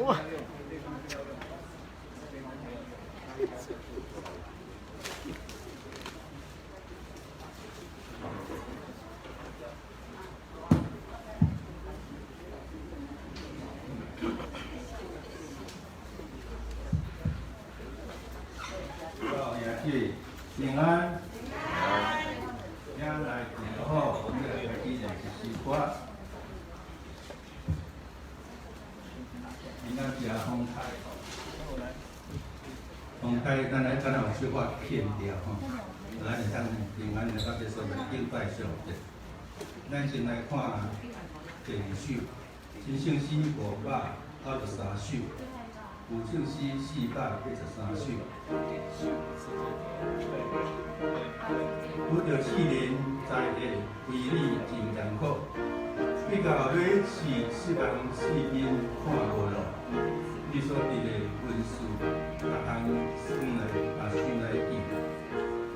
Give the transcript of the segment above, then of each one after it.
哇！平安，平安来就好，我们来开始诗歌。平安是风台，风台咱来敢有小可偏掉吼，咱会当平安来到结束来敬拜上帝。咱先来看第二首，真圣诗593首。有圣诗483首，拄着4年灾害，为你真艰苦。比较后尾是4人4边看无路，你所伫的文书，逐项算来想来记，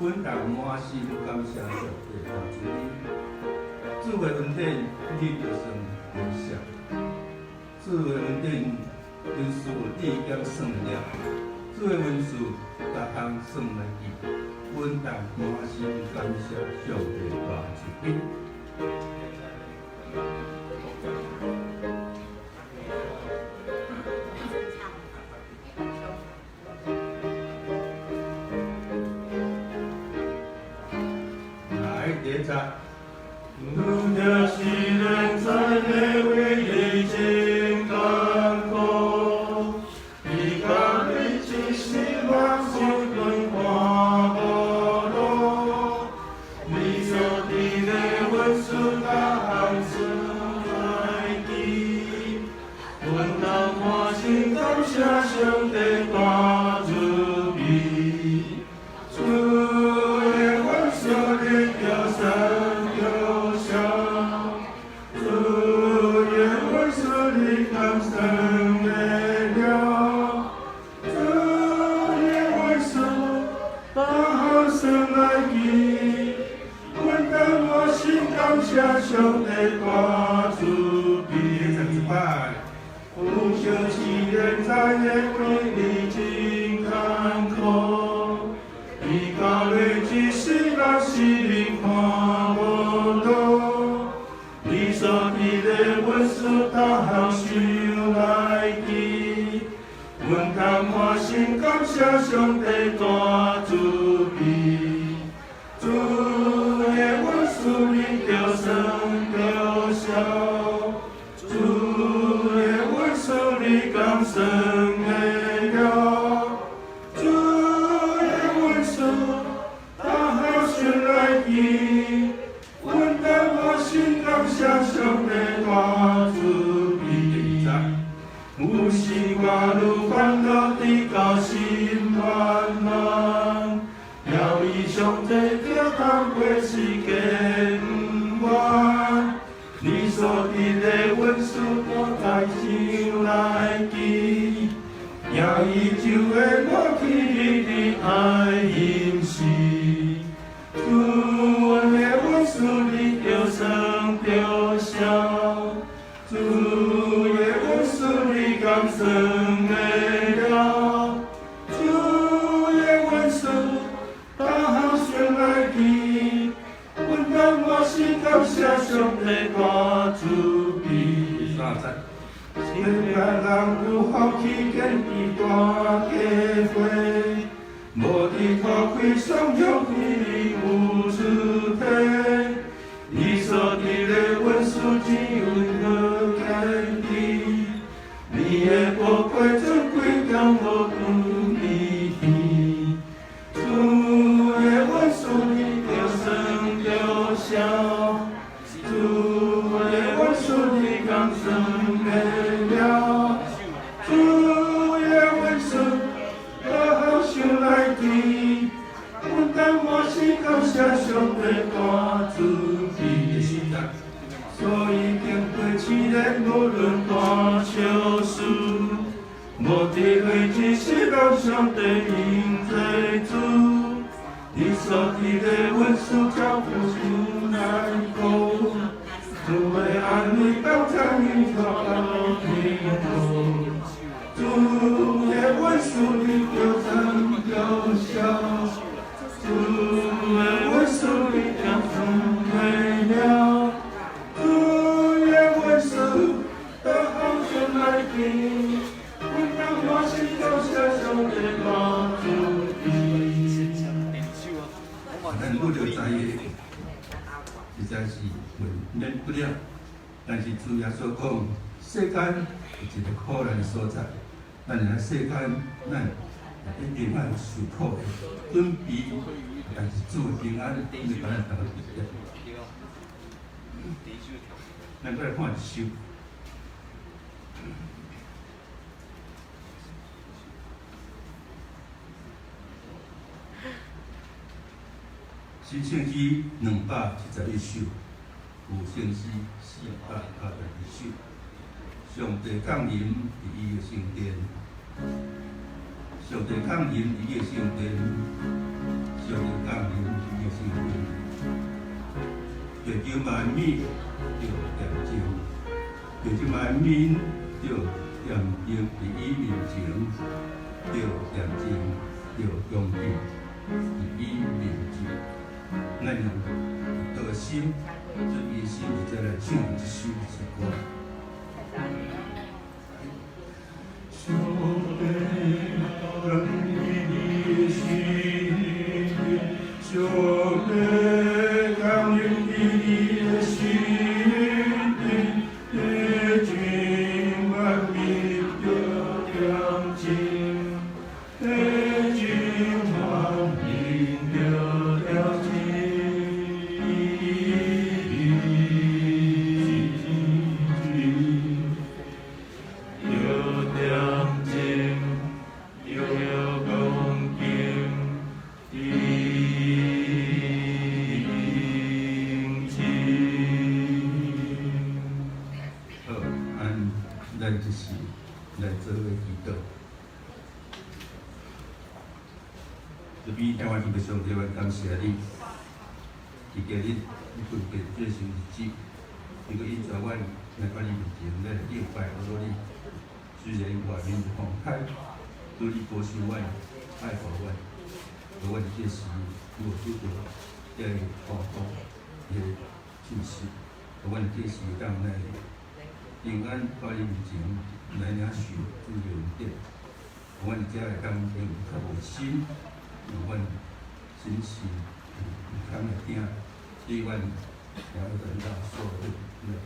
阮当满心感谢上帝帮助你。主的恩典，你就算感谢；主的恩典。文书你兼算了，主的文书逐项算来记，阮当满心感谢上帝帮助你。来，第一节。如着世人在内为你真艰苦，你家里只是望心存看无路，你所伫的文书各项算来记，阮当满心感谢上帝大慈悲，主的文书你叫神。上帝大慈悲，不休7年在内为你真艰苦，你教你只是那是你看无路，你所伫的文书逐项想来记，阮当满心感谢上帝大慈悲。主的文书你叫算着笑，主的文书你敢算会了，主的文书逐项想来记，阮当满心感谢上帝大慈悲。有时我愈烦恼地到心乱乱，了伊上帝叫当过世间远，你所伫的文书我在想来记，了伊就会抹去你的爱心事。主的文书你着算着笑，主的文书你敢算会了，主的文书。来记，阮当满心感谢上帝大慈悲。世间人有福气，见伊大家伙，无地头开双向天有出体。你所伫的文书只有可见地，你的宝贵珍贵将无分离去。主的文书你敢算会了，主的文书逐项想来记，阮当满心感谢上帝大慈悲。所以经过7年，无论大小事，无地位只是让上帝应在主。你所伫的文书，照不出来过。免不了。但是主耶稣讲，世间有一个苦难的所在，咱来世间，咱一定要受苦的，准备。但是主的平安，你把咱投入去。咱再来看一首。新圣诗271首，有圣诗482首。上帝降临伫伊的圣殿，上帝降临伫伊的圣殿，上帝降临伫伊的圣殿。地球万民着恬静，地球万民着恬静伫伊面前，着恬静，着恭敬伫伊面前。咱用道心，准备心，再来唱一首诗歌。上帝降临你的心殿，上帝降临你的心殿，地君万民着恬静，地君万民着恬静。上帝，我感谢你，伫今日你分别接受日子，因为因在阮来到你面前来敬拜我你。虽然外面的风台，对你保守阮、爱护阮，而阮这时有拄着这个痛苦的信息，而阮这时当来平安到你面前来领受主的恩典，而阮遮来当用较无心，让阮。真是堪来听，对阮了解到所有的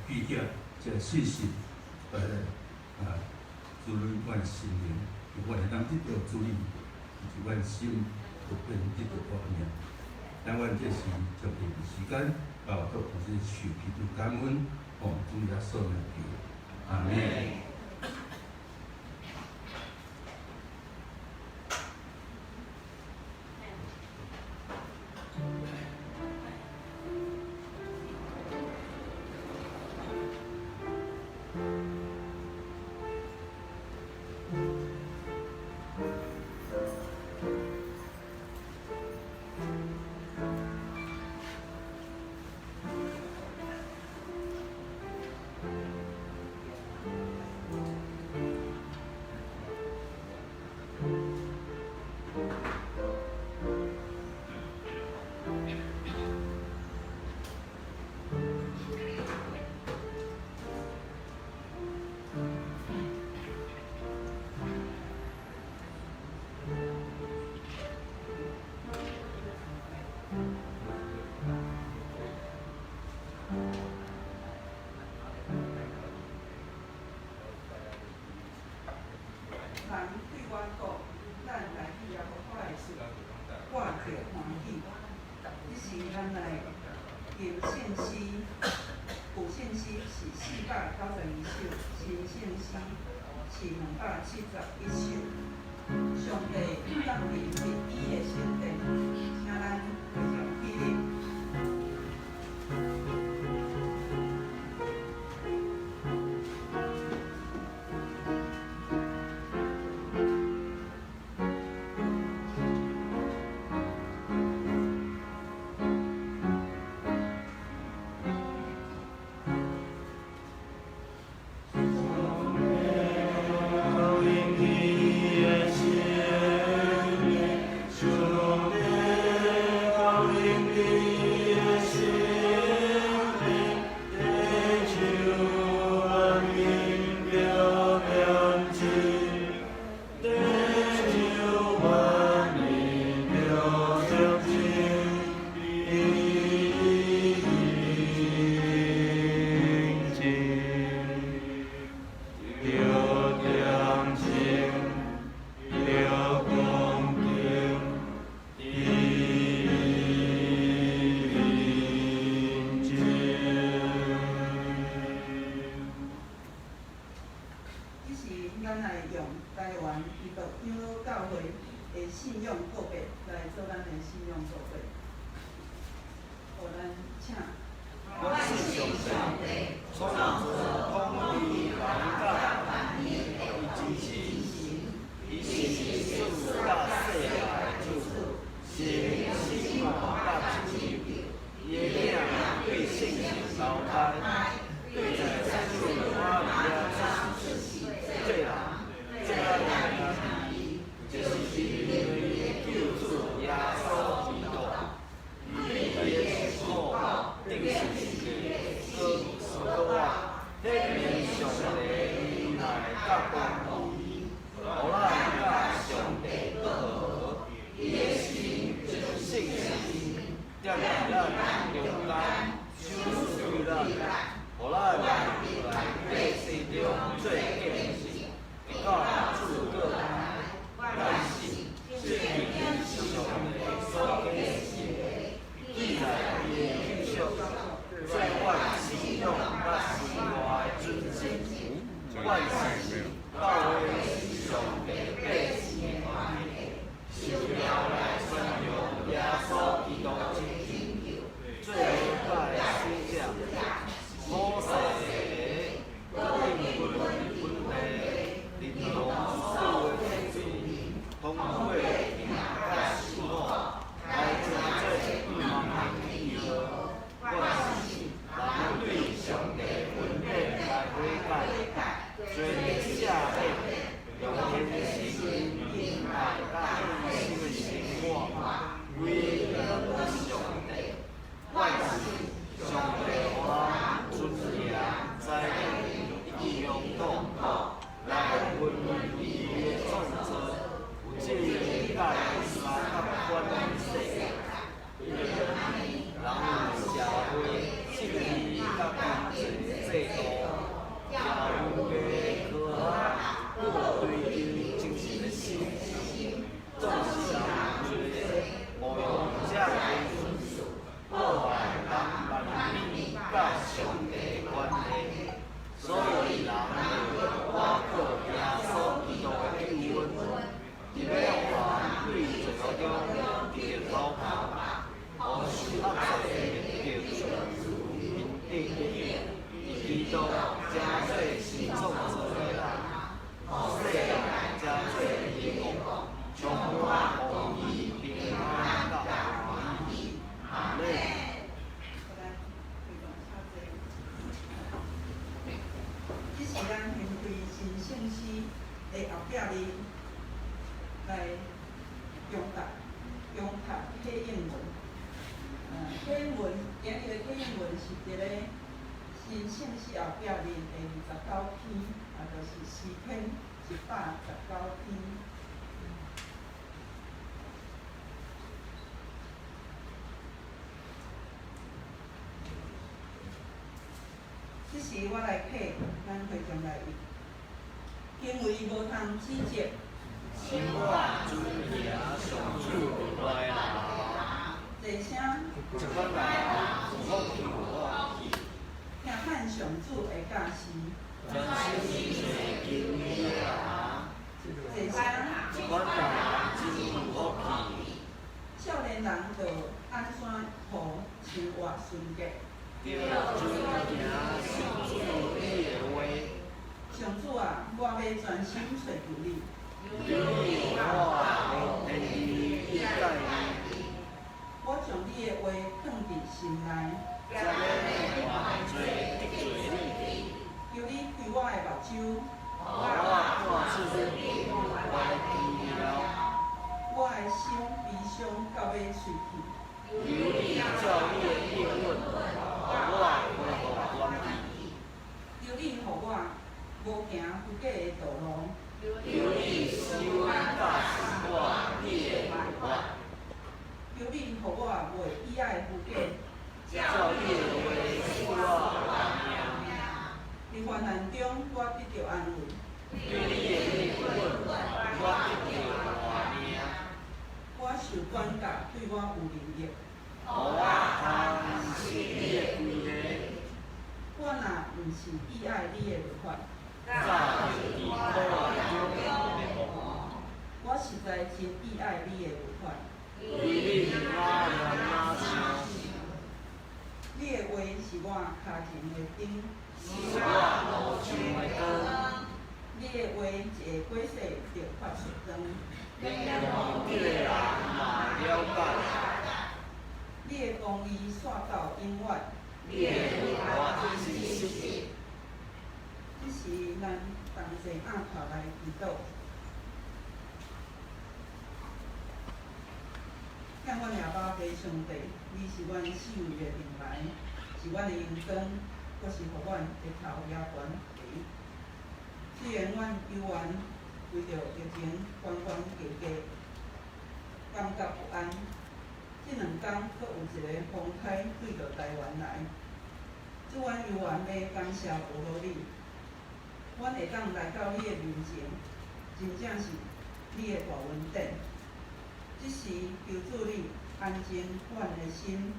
批评，这信息，来主你阮心灵，阮会当得到主你，是阮心会变得到保命。但阮这时将这个时间，到各是受基督感恩，奉主耶稣名求，阿门。老太对着山路花呀，对啦，这个就是对救主耶稣基督，耶稣定是个啊，迄面上帝来甲公义，互咱甲上帝和好，伊的心信心，点咱中间手属咱，互咱来在世中做见证，会到诸个万幸，是因上帝所给的，既然伊的救赎，在万信用甲生活的尊敬，万幸到位上帝百姓的欢喜，是要来宣扬耶稣基督真救，最后的使者，摩西应允本地，连同所有天主，通过平甲生活，来真正万以后，万幸人对上帝本体来悔改。全下辈用天心因爱甲信心的生活，归向上帝。万事上帝互咱尊敬在义用祷告，来稳伊的创造，有这个甲三合管世界，人社会信义甲经济制度。也有个可爱，我对伊精神的心，总是人做无用这个破坏人万民甲上帝关系，所以人就包括耶稣基督的救恩，伊要还对罪恶中得到报，互受压制的救赎，面对。基督真做是创造的人，世人真做英雄，充满公义、平安甲欢喜。阿门。这是咱献开神圣诗的后壁哩，来咏读启应文。启应文今日的启应文是一个。神圣诗后壁面第29篇，就是诗篇119篇。这时我来启咱会中内容，因为无通指责，生我尊耶上主来啦，一声一番来福气我。听喊上主的教示，真是经历啊！一声我大真福气，少年人着安怎互生活顺格？着尊敬上主你的话，上主啊，我要专心找住你。有你我的天意一概你，我将你的话放伫心内。才能换做得罪你。求你开我的目睭，我看出你我的奇妙，我的心悲伤到要碎去。求你照你的应允，我恢复元气。求你予我无行不假的道路。求你收教示我你的话，求你予我袂以爱不假。照你的话使我命。伫患难中，我得到安慰。对你的应允，我得到活命。我受管教，对我有能力。互我通是你的规例，我若毋是喜爱你的律法，早就伫苦难中灭亡。我实在真喜爱你的律法。为你我人哪想？你的话是我脚前的灯，是我路上的光。你的话一下过世就发出光。令我这个人嘛了解。你的公义线到永远，列入我之心。这是咱同齐暗头来祈祷。向阮耶爸爸上帝，你是阮四位的平台，是阮的阳光，阁是互阮日头也悬低。虽然阮犹原为着疫情关关价价，感觉不安。这2天阁有一个风台对着台湾来，主阮犹原要感谢保护你，阮会当来到你的面前，真正是你的大恩典。即时求主你安静阮的心，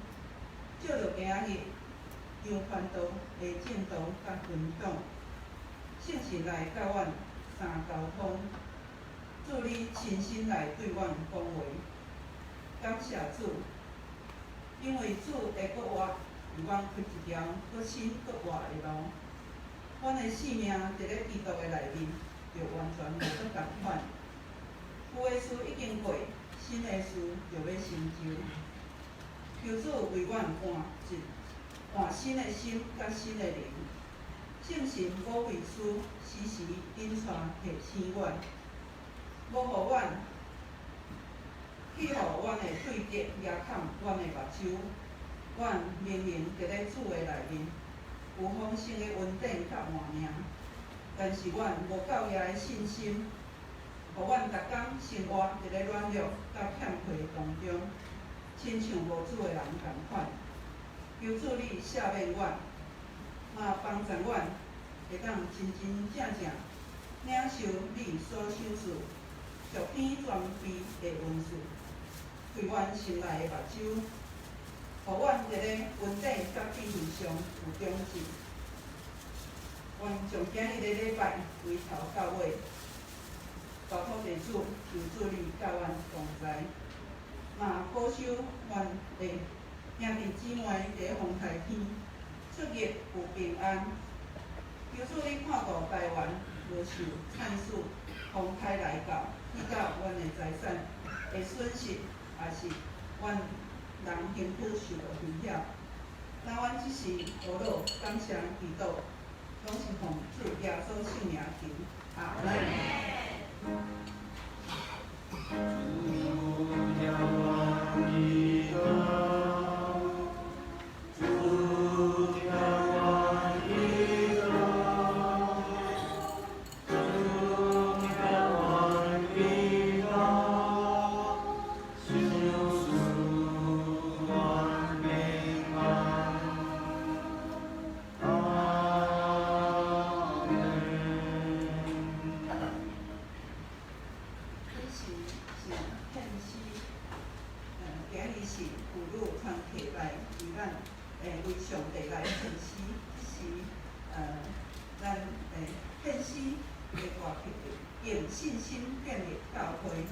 借着今日杨传道的正道甲分享，圣神来甲阮相交通，祝你亲身来对阮讲话。感谢主，因为主会阁活为阮开一条阁新阁活的路。阮的性命伫咧基督的内面，就完全无阁共款。旧的事已经过，新的事就要成就。求主为阮换新的心甲新的灵，圣神保惠师时时引带提醒阮，无互阮去互阮的对敌压砍阮的目睭。阮明明伫咧主的内面，有丰盛的恩典甲换命，但是阮无够也的信心，互阮逐工生活伫咧软弱甲欠缺当中，亲像无主的人共款。求主你赦免阮，嘛帮助阮会当真真正正领受你所赏赐属天全备的恩赐，开阮心内的目睭，互阮伫咧恩典甲智慧上有长进。愿从今日的礼拜为头到尾，大土地主求主你甲阮同在，嘛保守阮的兄弟姊妹伫咧风台天出入有平安。求主你看顾台湾无受惨事，风台来到，去到阮的财产会损失，也是阮人身躯受到危险。那阮即时祷告、感谢、祈祷，拢是奉主耶稣圣名求，阿门。为上帝来献诗，是咱献诗的歌曲，用信心建立教会。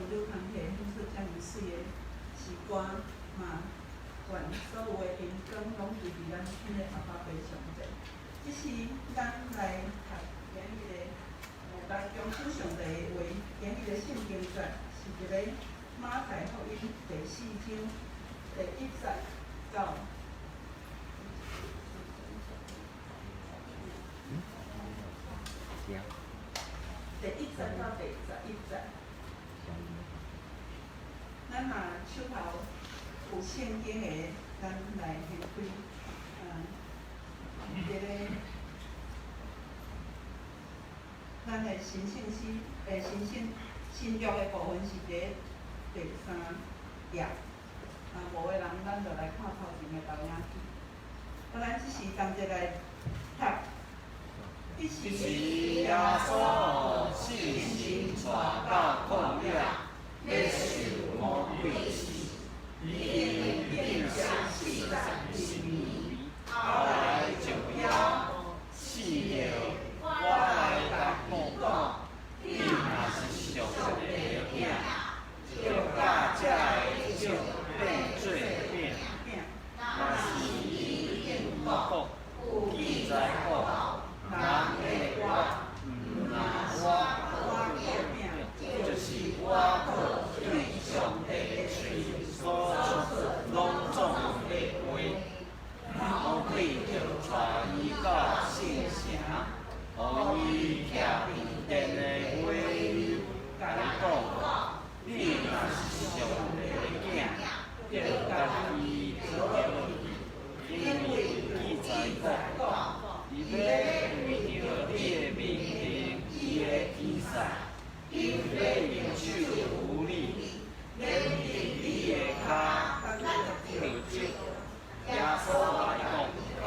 愈空气喷出遮尔水的时光嘛，愿所有的阳光拢是伫咱天的阿爸爸上帝。即是咱来读今日的来中心上帝的话，今日的圣经节是一个马太福音第4章第1节到。第1节到第11节，咱若手头有圣经的，咱来掀开，一个咱的新信息，新约的部分是第3页，无的人咱就来看头前的导引记。咱只是同齐来读。彼时耶稣信心传到旷野，要受魔鬼试，伊并向40年，后来就要试了。我来甲你讲，你若是上帝的囝，就甲遮个种变做饼。若是伊应国有记载讲。人的话，那我的饼，就是我对上帝的嘴所拢总的话，魔鬼就带伊到圣城，互伊听伊电的话语，甲伊讲：你若是上帝的囝，就甲伊做了，因为记载讲。伊要为着你的命令，伊的比赛，因要用手扶你，连伫你的脚就足。耶稣来讲，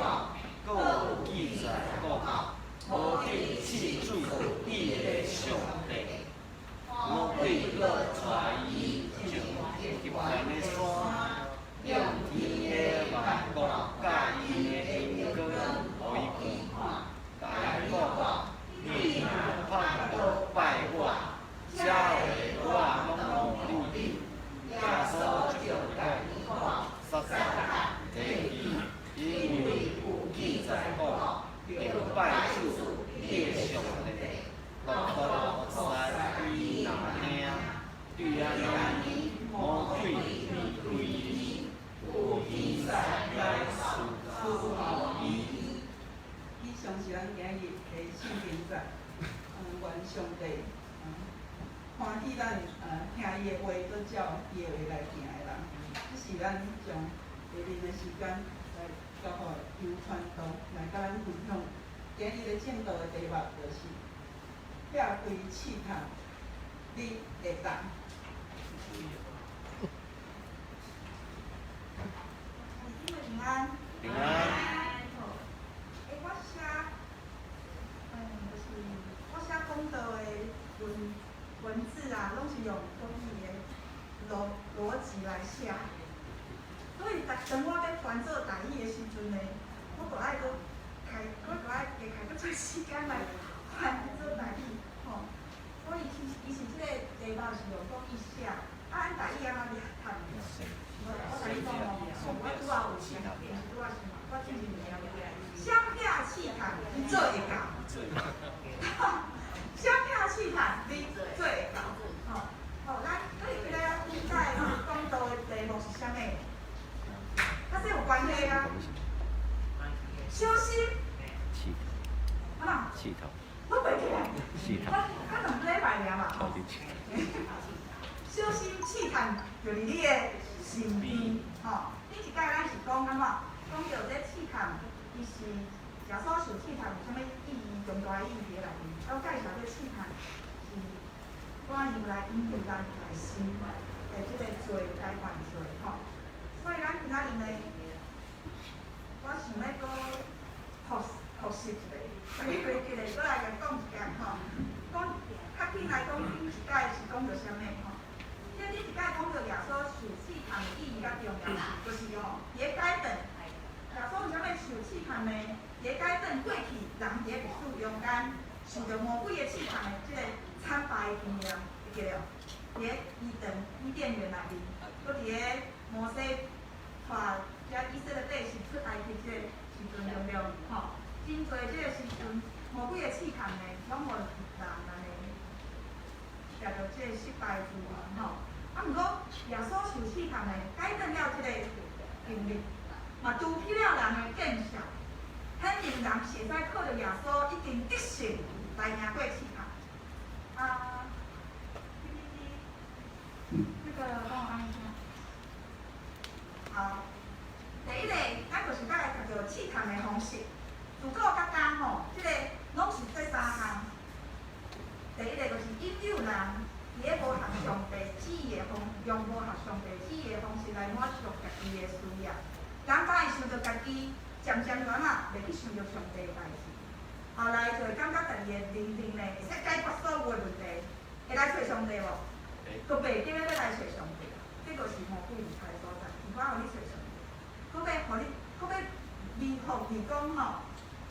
佫有记载讲，无必弃主你的上帝。魔鬼佫带伊上极寒的山，用天的眼光甲伊的眼光，互伊看。甲伊讲，你若盼无拜我，遮个我拢互你。耶稣就甲伊讲，撒撒摕去，因为有记载讲，要拜主你的上帝，独独使伊若听，对安尼，魔鬼离开伊，有比赛来束缚伊。以上是咱今日的圣经节，愿上帝欢喜咱听伊的话，搁照伊的话来行的人。这是咱从下面的时间来交互刘传道来甲咱分享。今日的正道的题目就是撇开试探，你会当。平安。平安。我写讲道的文字啊，拢是用中义的逻辑来写，所以当我要传做台语的时阵呢，我就爱加开这时间来传做台语，吼。所以伊是这个题目是用中义写，按台语安怎念读？我甲你讲哦，我拄仔有想，拄仔想，我真是袂晓。相撇试探，你做会到。相撇试探，你做会到。好，咱对今仔现在讲道的题目是啥物？甲这有关系啊。小心。啊哪？我袂记来。我2礼拜尔嘛。小心试探，就是你的身边。吼，顶一届咱是讲感觉，讲到这试探。伊是耶稣受试探有啥物意义？重大的意义伫内面。我介绍这试探是关于来引诱咱内心的即个罪来犯罪吼。所以咱今仔日呢，我想要搁复习一下，所以规矩咧，搁来甲讲一件吼。讲较紧来讲，顶一届是讲到啥物吼？因为顶一届讲到耶稣受试探的意义较重要，就是吼，也改变。耶稣为啥物受试探呢？也改变过去人伫个历史中间受到魔鬼的试探的即个惨败的经验，会记了，伫个伊甸园内面，搁伫个摩西带遮以色列百姓出埃及即个时阵对不对？吼，真侪即个时阵，魔鬼的试探呢，拢互人安尼掠到即个失败之源吼。啊，毋过耶稣受试探呢，改变了即个经历，嘛拄起了人的见识，显明人实在靠着耶稣已经得胜来赢过试探。那个帮我按一下。好，第一个，咱就是甲来读着试探的方式。自古到今吼，即个拢是这三项。第一个就是引诱人，伫个无合上帝旨意的用无合上帝旨意的方式来满足家己的需要。人当会想着家己，渐渐软啊，袂去想着上帝的代志。后来就会感觉家己的能力呢，会使解决所有的问题，会来找上帝无？都袂记咧要来找上帝，这就是魔鬼厉害的所在。毋管互你找上帝，搁要互你，搁要迷惑你讲吼，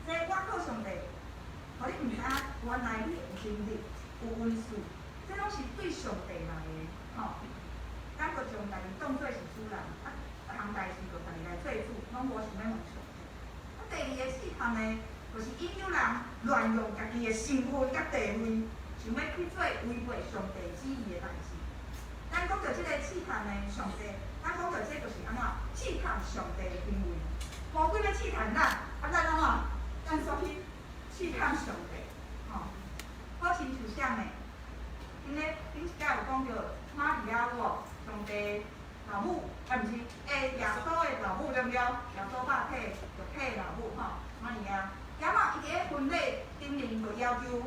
这我靠上帝，互你毋知影原来你有经历、有温数，这拢是对上帝来的吼。咱搁将家己当作是主人，项代志就家己来做主，拢无想要问上帝。第二个试探呢，就是引诱人乱用家己的身份甲地位，想要去做违背上帝旨意的代志。咱讲到即个试探呢，上帝，咱讲到这就是安怎试探上帝的行为。魔鬼要试探咱，咱安怎？咱所去试探上帝，吼。好亲像啥呢？顶一届有讲到玛利亚有无？上帝老母，毋是，耶稣的老母对不对？耶稣肉体老母吼，玛利亚。然后伊伫个婚礼顶面就要求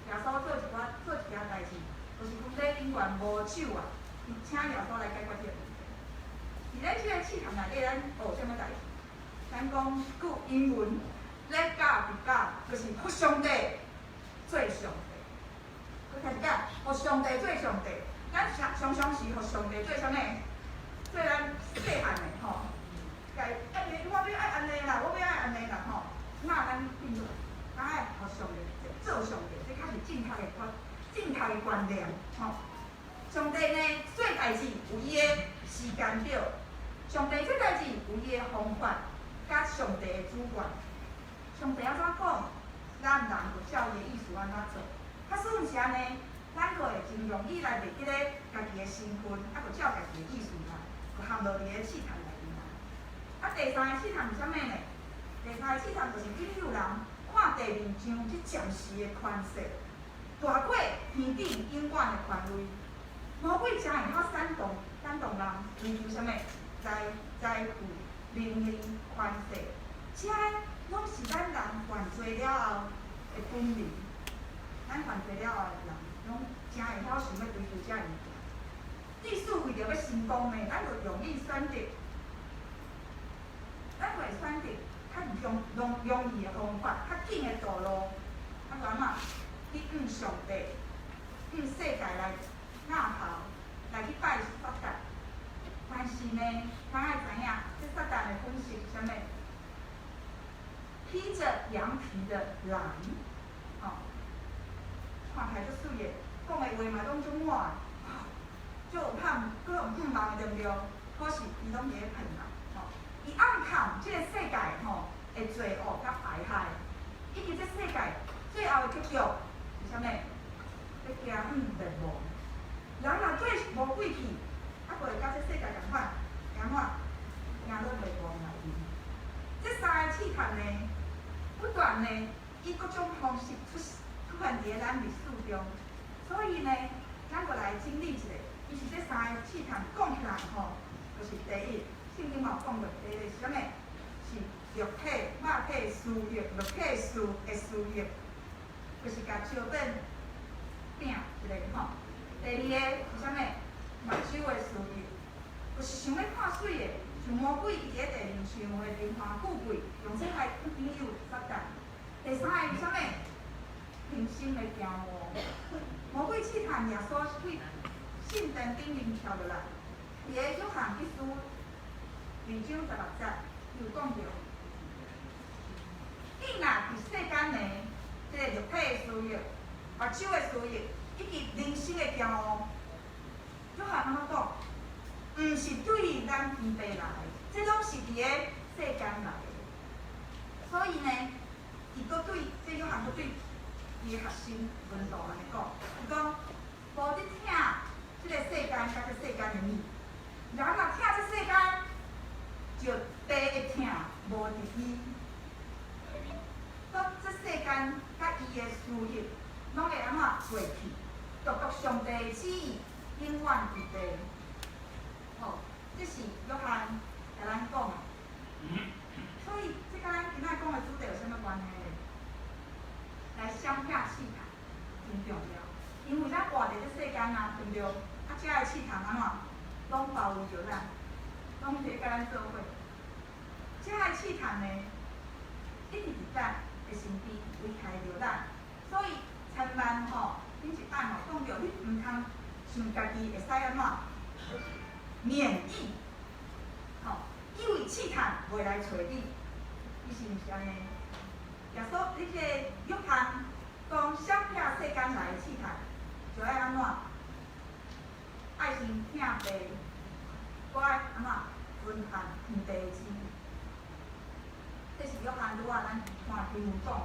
耶稣做一件代志。就是婚礼顶悬无手啊，伊请耶稣来解决这个问题。伫咧即个试探内底，咱学啥物代志？咱讲句英文 ，Let God be God， 就是互上帝做上帝。佮开始讲，互上帝做上帝。咱常常是互上帝做啥物？做咱细汉的吼，该我要爱安尼啦，我要爱安尼啦吼。那咱变做，咱爱互上帝做上帝，这较是正确的观念，吼。上帝呢做代志有伊的时间表，上帝做代志有伊的方法，甲上帝的主权。上帝安怎讲，咱人就照伊的意思安怎做。较算是安尼，咱就会真容易来袂记咧家己的身份，就照家己的意思来，就陷落伫个试探内面啦。第三个试探是啥物呢？第三个试探就是引诱人看地面上即暂时的权势。大过天顶永远的权威，魔鬼真会晓煽动人追求啥物？财富、名利、权势，这拢是咱人犯罪了后的本能。咱犯罪了后的人，拢真会晓想要追求这物件。即使为着要成功呢，咱就容易选择，咱就会选择较容易的方法，较紧的道路，就安怎？去上帝，世界来压头，来去拜撒旦。但是呢，咱爱知影，这撒旦的本性是啥物？披着羊皮的狼，看起来足水的，讲的话嘛拢足满，足有盼，佫有望的对不对？可是伊拢伫咧骗人，伊暗藏即个世界的罪恶甲败害，以及这世界最后的结局。啥物？要惊灭亡。人若对魔鬼去，袂甲这世界共款，惊落灭亡内面。这三个试探呢，不断呢，以各种方式出现伫咱历史中。所以呢，咱过来整理一下，伊是这三个试探讲起来就是第一，圣经嘛有讲过，第一是啥物？是肉体私欲，肉体的私欲。就是甲烧饼饼一个吼。第二个是啥物？目睭的私欲，就是想要看水的，像魔鬼伊伫咧地面上的荣华富贵，用这来引诱撒旦。第三个是啥物？人心的骄傲。魔鬼试探耶稣对圣殿顶面跳落来，伫个约翰一书2章16节有讲到，伊若伫世间呢。即个肉体的私欲、目睭的私欲，以及人生的骄傲。约翰安怎讲？毋是对咱天地来的，这拢是伫个世间来的。所以呢，伊搁对这约翰搁对伊的学生门徒安尼讲，伊讲无你听即个世间甲这世间的物，人若听这世间，就地会听无伫伊。这世间甲伊的事业，拢会安怎过去？独独上帝的旨意永远伫地。哦，这是约翰甲咱讲的。所以，这甲咱今仔讲的主题有啥物关系呢？来相拼试探真重要，因为咱活伫这世间啊，对不对？遮的试探安怎，拢包围着咱，拢伫甲咱做伙。遮的试探呢，一直伫咱的身边危害着咱，所以千万顶一摆讲着你毋通想家己会使安怎免疫，因为试探袂来找你，伊是毋是安尼？耶稣，你这约翰讲相拼世间来的试探，就爱安怎？爱先听地，我爱安怎分享天地的旨意。这是约翰拄仔咱看经文讲。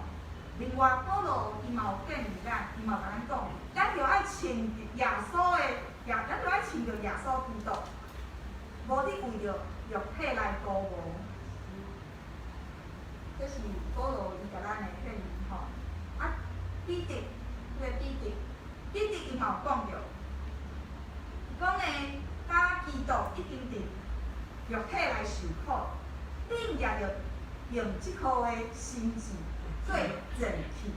另外，保罗伊嘛有建议咱，伊嘛甲咱讲，咱着爱亲耶稣的，咱着爱亲着耶稣基督，无你为着肉体来高无。这是保罗伊甲咱的建议吼。啊，彼得，这个彼得伊嘛有讲着，伊讲呢，甲基督已经伫肉体来受苦，恁也着用即颗的心志做正气，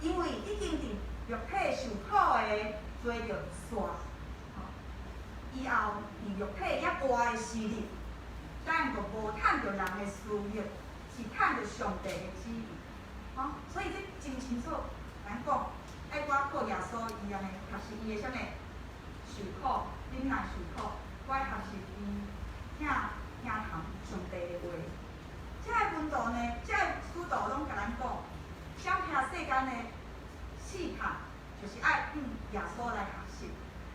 因为已经伫肉体受苦的做着煞，以后伫肉体以外的时日，咱就无趁着人的私欲，是趁着上帝的旨意。所以这真清楚，咱讲，爱我靠耶稣伊安尼学习伊的啥物受苦，忍耐受苦，我爱学习伊听从上帝的话。这个门徒呢，这个使徒拢甲咱讲，想听世间的试探，就是爱耶稣来学习，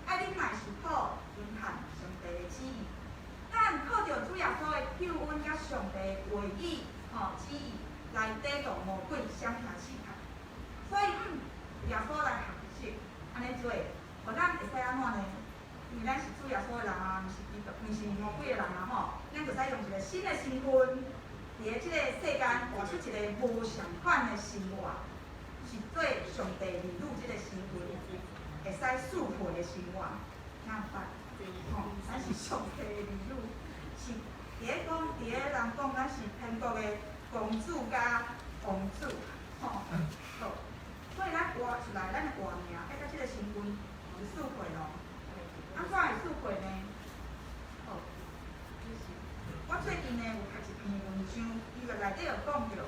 爱忍耐受苦，遵行上帝的旨意。咱靠着主耶稣的救恩甲上帝的话语、旨意来抵挡魔鬼想听试探。所以耶稣来学习，安尼做，互咱会使安怎呢？因为咱是主耶稣的人啊，毋是魔鬼的人啊咱就使用一个新的身份。伫个即个世间活出一个无相款的生活，是做上帝儿女即个身份，会使适配的生活，明白？咱是上帝的儿女，是伫个人讲咱是天国的公主甲王子，好，所以咱活出来，咱的活命爱甲即个身份是适配咯。安怎会适配呢？我最近呢有读一篇文章，伊个内底有讲着，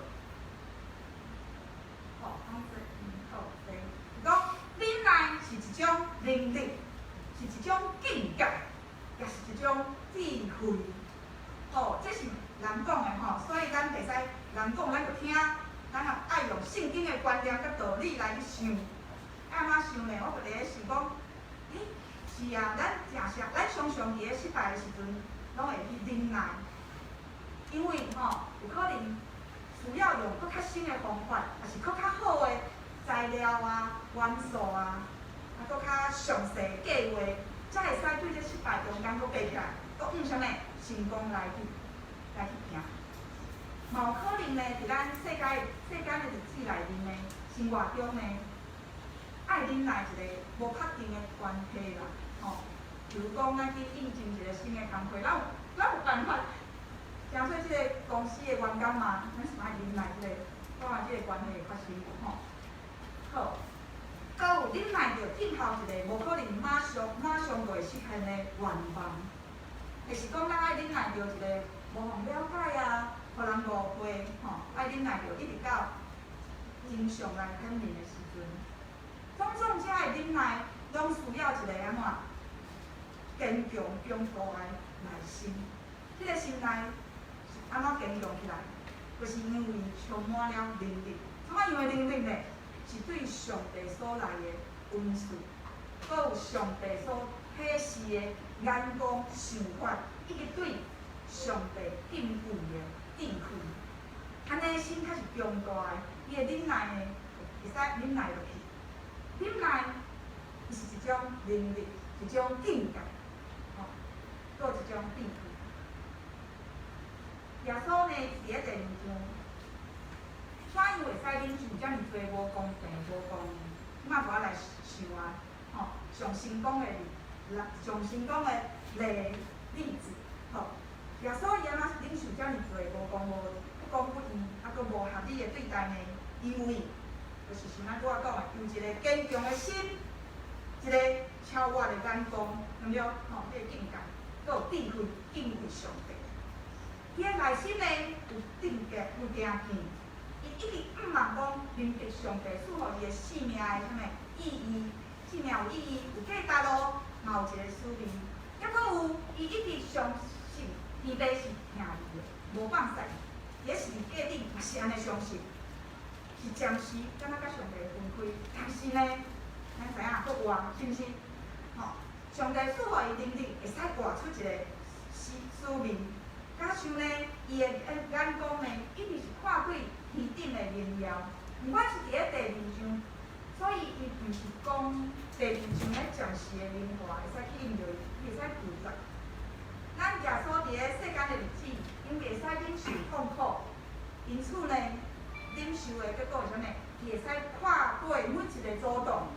讲忍耐是一种能力，是一种境界，也是一种智慧。这是人讲的所以咱袂使人讲咱就听，咱也爱用圣经的观念甲道理来去想。安怎想呢？我就伫咧想讲，是啊，咱常常伫咧失败的时阵，拢会去忍耐。因为有可能需要用搁较新的方法，也是搁较好的材料啊、元素啊，搁较详细的计划，才会使对这失败中间搁爬起来，搁啥物成功来去行。嘛有可能呢，伫咱世间的日子内面呢，生活中呢，爱忍耐一个无确定的关系啦，比如讲咱去应征一个新的工作，咱有办法。诚说即个公司的员工嘛，咱是爱忍耐即个，看下即个关系会发生无好，搁有忍耐着等候一个无可能马上就会实现的愿望，就是讲咱爱忍耐着一个无互了解啊，互人误会爱忍耐着一直到真相来显明的时阵，种种遮的忍耐，拢需要一个安怎坚强坚固的内心，即个心内。安怎坚强起来？就是因为充满了能力。怎么样的能力呢？是对上帝所来的温顺，搁有上帝所启示的眼光、想法，以及对上帝敬畏的智慧。安尼心较是强大的，伊的忍耐呢，会使忍耐落去。忍耐，伊是一种能力，一种境界，搁有一种智慧。耶稣呢，伫咧第二章，怎伊会使忍受遮尔多无公平、无公义？即摆无来想啊，上成功的例子，耶稣伊安怎忍受遮尔多无公不公不义，搁无合理的对待呢？因为就是像咱拄仔讲的，有一个坚强的心，一个超越的眼光，对不对？这个境界，搁有智慧，敬畏上帝。伊的内心呢有定格，有定见，伊一直毋茫讲明白上帝赐予伊的生命的啥物意义，生命有意义，有价值咯，嘛有一个使命。抑搁有伊一直相信天父是听伊的，无放屎。也是伫价值嘛是安尼相信，是暂时敢若甲上帝分开，但是呢，咱知影搁活，是毋是？上帝赐予伊能力，会使活出一个使命。加上呢，伊的眼光呢，一直是看对天顶的荣耀。毋管是伫咧第二章，所以伊毋是讲第二章咧暂时的荣华会使去应着伊，会使负责。咱耶稣伫咧世间的日子，因袂使忍受痛苦，因此呢，忍受的结果是啥物？伊会使跨过每一个阻挡，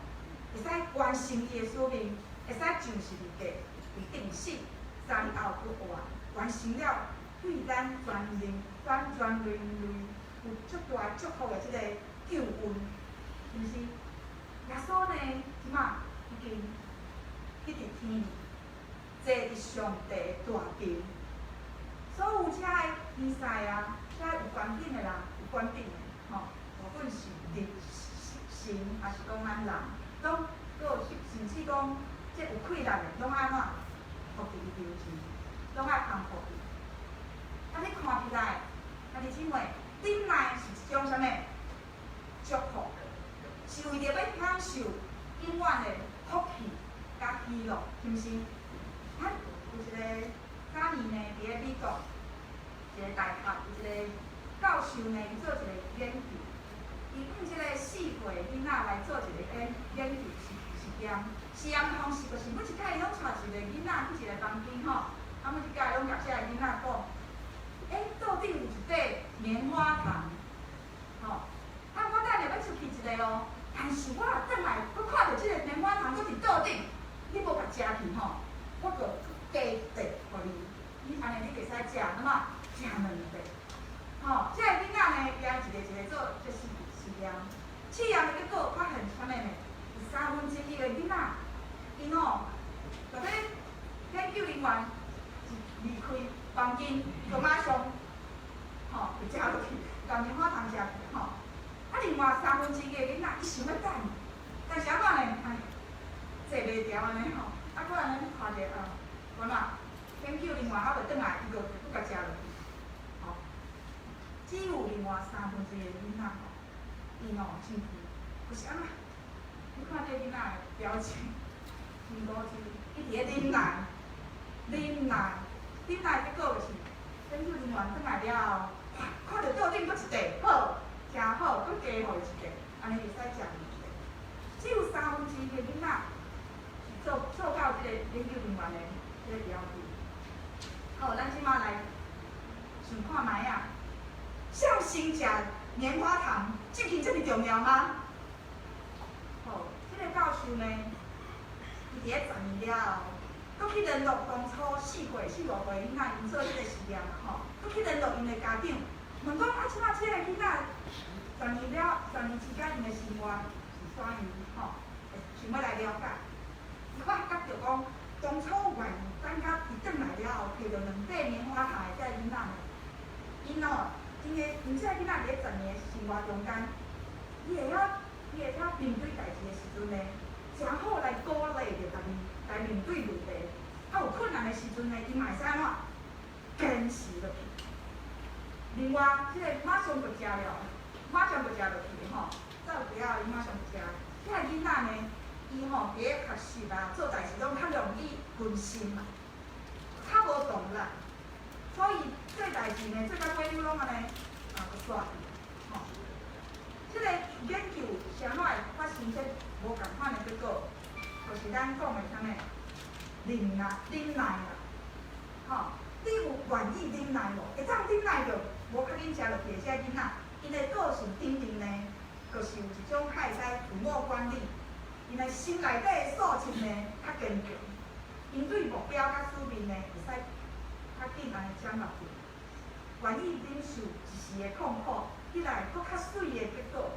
会使完成伊的使命，会使上十字架，为定死，3日后搁活。完成了对咱全人类有足大祝福的即个救恩，是毋是？耶稣呢，即马已经去伫天，坐伫上帝的大殿，所有遮个比赛啊，遮有权柄的人，有权柄的，无论是神，还是讲咱人，拢搁有甚至讲，即有困难的，拢安怎服伫伊面前？拢爱康复伊。啊，你看起来，弟兄姊妹，忍耐是一种啥物？祝福，是为着要享受永远的福气甲喜乐，是毋是？咱有一个早年呢，伫咧美国一个大学，有一个教授呢，伊做一个研究，伊用即个4岁囡仔来做一个研究实验。实验方式就是每一届伊拢带一个囡仔去一个房间每一届拢甲遮个囡仔讲，桌顶有一块棉花糖，我等下要出去一个咯，但是我若转来，我看到即个棉花糖搁伫桌顶，你无甲食去我搁加块互你，安尼你袂使食，那么食2块。即个囡仔呢，伊一个一个做这实验，试验的结果发现啥物呢？有1/3的囡仔，因就咧研究人员。离开房间，就马上，就食落去，把棉花糖食去，另外1/3个囡仔，伊想要等，但是安怎呢？坐袂牢安尼搁安尼看者原来研究人员还袂转来，伊就搁甲食落去，只有另外1/3个囡仔伊真气，就是安怎？你看这囡仔的表情，真无趣，伊伫咧忍耐，忍耐。忍耐结果就是，研究人员转来了后，看到桌顶搁一块，好，真好，搁加互伊一块，安尼会使食2块。只有1/3个囡仔是做到即个研究人员的即个标准。好，咱即马来想看卖啊，向心食棉花糖，这件这么重要吗？好，即个教授呢，伊伫咧10年了后。搁去联络当初4岁、4、5岁囡仔因做即个实验搁去联络因的家长，问讲即摆即个囡仔10年期间因的生活是怎样想要来了解。伊发觉着讲，当初愿意等甲伊转来了后，摕着2块棉花糖的这个囡仔呢，因这个囡仔伫咧10年的生活中间，伊会晓面对代志的时阵呢，真好来鼓励着家己。来面对问题，有困难的时阵呢，伊嘛会使安怎坚持落去。另外，即个马上就食落去照顾了伊马上就食。即个囡仔呢，伊吼伫咧学习啊，做代志拢较容易分心嘛，较无动力，所以做代志呢，做到尾拢安尼就煞去吼。即个研究啥物会发生这无共款的结果，就是咱讲的啥物忍耐啦，吼，你有愿意忍耐无？会当忍耐着，无较紧食落去的这囡仔，因的个性顶面呢，就是有一种较会使自我管理。因的心内底的素质呢较坚强，因对目标甲使命呢会使较紧安尼掌握住，愿意忍受一时的痛苦，起来搁较水的结果。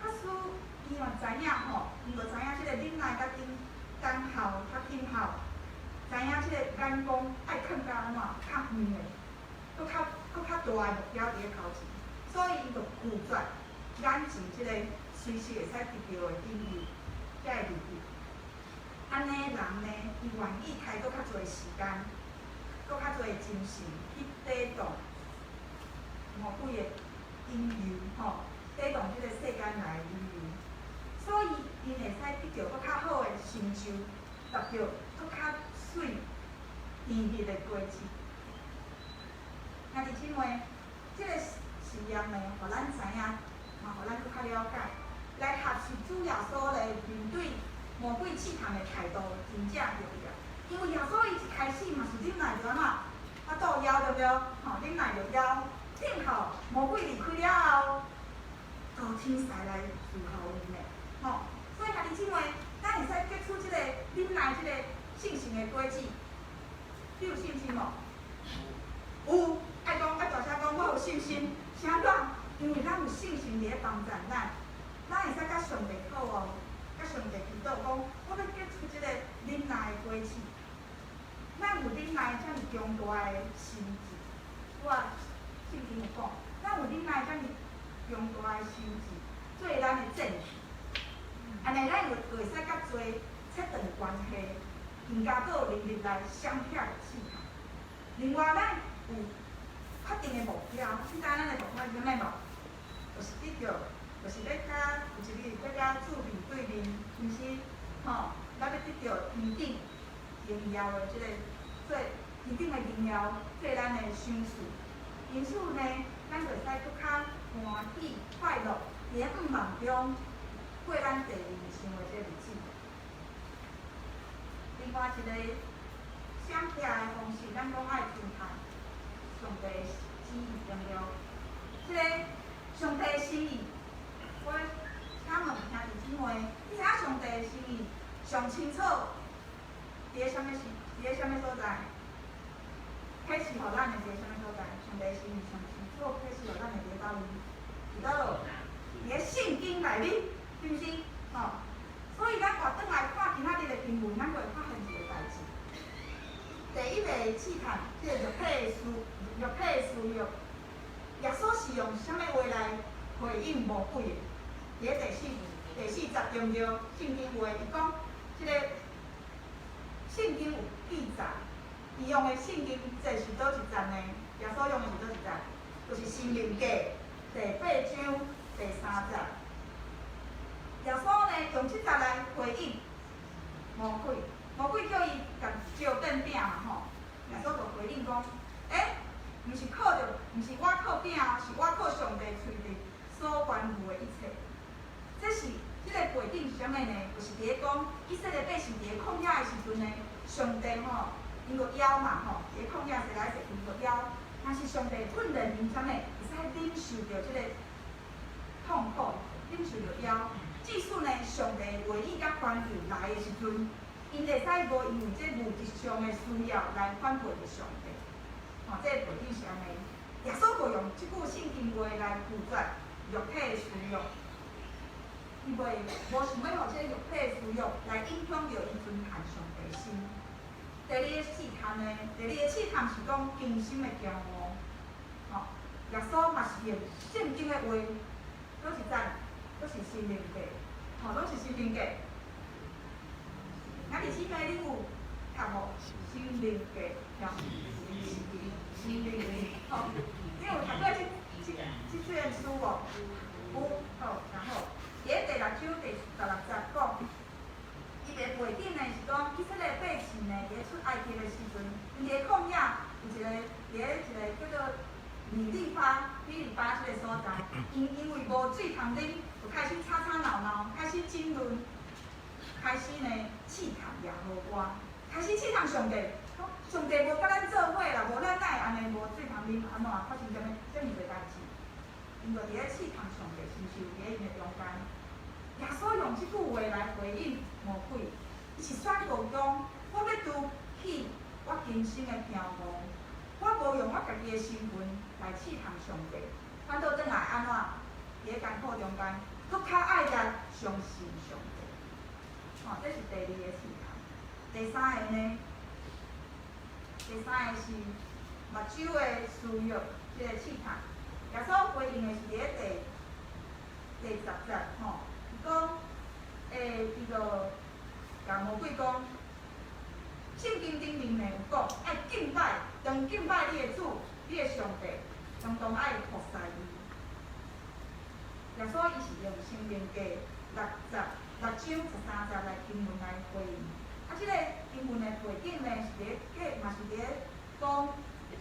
较使伊嘛知影吼，伊就知影即个忍耐甲等候较紧候，知影即个眼光爱放到安怎较远的，搁较大的目标伫咧头前，所以伊就拒绝眼前即个随时会使得到的引诱。才会入去。安尼人呢，伊愿意开搁较侪时间，搁较侪精神去抵挡魔鬼的引诱，吼，抵挡即个世间来的引诱，所以因会使得到搁较好的成就，达到搁较水甜蜜的果子。兄弟姊妹，即个实验呢，互咱知影，嘛，互咱搁较了解。来学习主耶稣来面对魔鬼试探的态度，真正重要。因为耶稣伊一开始嘛是忍耐着安怎，肚枵对不对？吼，忍耐着枵，等候魔鬼离开了后，高天使来侍候因的，吼。所以兄弟姊妹，咱会使结出即个忍耐、即个信心的果子。你有信心无？有，爱大声讲，我有信心。啥怎？因为咱有信心伫咧帮助咱。咱会使甲上帝讨哦，甲上帝祈祷讲，我要结出即个忍耐的果子。咱有忍耐遮尔强大的心智，我圣经有讲，咱有忍耐遮尔强大的心智，做咱的证据。安尼咱就会使甲做切断关系，更加搁有能力来相骗试探。另外，咱有确定的目标，你知咱的目标是啥物无？就是得到。就是要甲有一日要甲主面对面，毋是吼，咱要得到天顶荣耀的即个做天顶的荣耀做咱的赏赐。因此呢，咱就使搁较欢喜快乐，伫咧五梦中过咱第二生活这日子。另外一个闪避的方式，咱拢爱尊重上帝的旨意重要。即个上帝的心意。我请问兄弟姊妹，你知影上帝的心意上清楚伫咧啥物所在？启示互咱的伫咧啥物所在？上帝的心意上清楚启示互咱的伫咧倒位？伫倒落？伫咧圣经内面，是毋是？吼，所以咱活转来看今仔日的经文，咱就会发现一个代志。第一个试探，即个肉体的私欲，耶稣是用啥物话来回应魔鬼的？伫咧第四节中着圣经话，伊讲即个圣经有记载，伊用的圣经这是倒一章呢？耶稣用的是倒一章？就是申命记第8章第3节。耶稣呢用即节来回应魔鬼，魔鬼叫伊甲烧变饼嘛吼，耶稣就回应讲：毋是靠着，毋是我靠饼哦，是我靠上帝喙里所关乎的一切。这是即个背景是啥物呢？就是伫咧讲以色列百姓伫咧旷野的时阵呢，上帝吼，因个枵嘛吼，伫咧旷野踅来踅去个枵，但是上帝训练因啥物，会使忍受着即个痛苦，忍受着枵。即使呢，上帝话语甲关注来的时阵，因会使无因为这物质上的需要来反背着上帝。吼，这背景是安尼。耶稣就用即句圣经话来拒绝肉体的需要。伊无想要互即个肉体的需要来影响着伊尊崇上帝的心。第二个试探呢，是讲惊心的骄傲。吼，耶稣嘛是用圣经的话，倒一章，倒是申命记，吼，倒是申命记。兄弟姊妹，你有读无？申命记，吼，申命记，吼，你有读过即卷书无？有，好，然后。伫第6章第16节讲，就开始吵吵闹闹，开始争论，开始呢试探耶和华，开始试探上帝。上帝无甲咱做伙啦，无咱哪会安尼无水通啉安怎发生这么侪代志？因为伫咧试探上帝是毋是有伫咧因的中间？耶稣用即句话来回应魔鬼，伊是宣告讲：我要拄起我今生的飘误，我无用我家己的身份来试探上帝，反倒转来安怎？伫咧艰苦中间，搁较爱来相信上帝。这是第二个试探。第三个呢？第三个是目睭的私欲，即个试探。耶稣回应的是伫咧第10节吼，伊讲，伊就甲魔鬼讲，圣经顶面呢有讲，爱敬拜，当敬拜你的主，你的上帝，相当爱服侍伊。耶稣伊是用生命记6章13节来经文来回应。即个经文的背景呢，是嘛是伫咧讲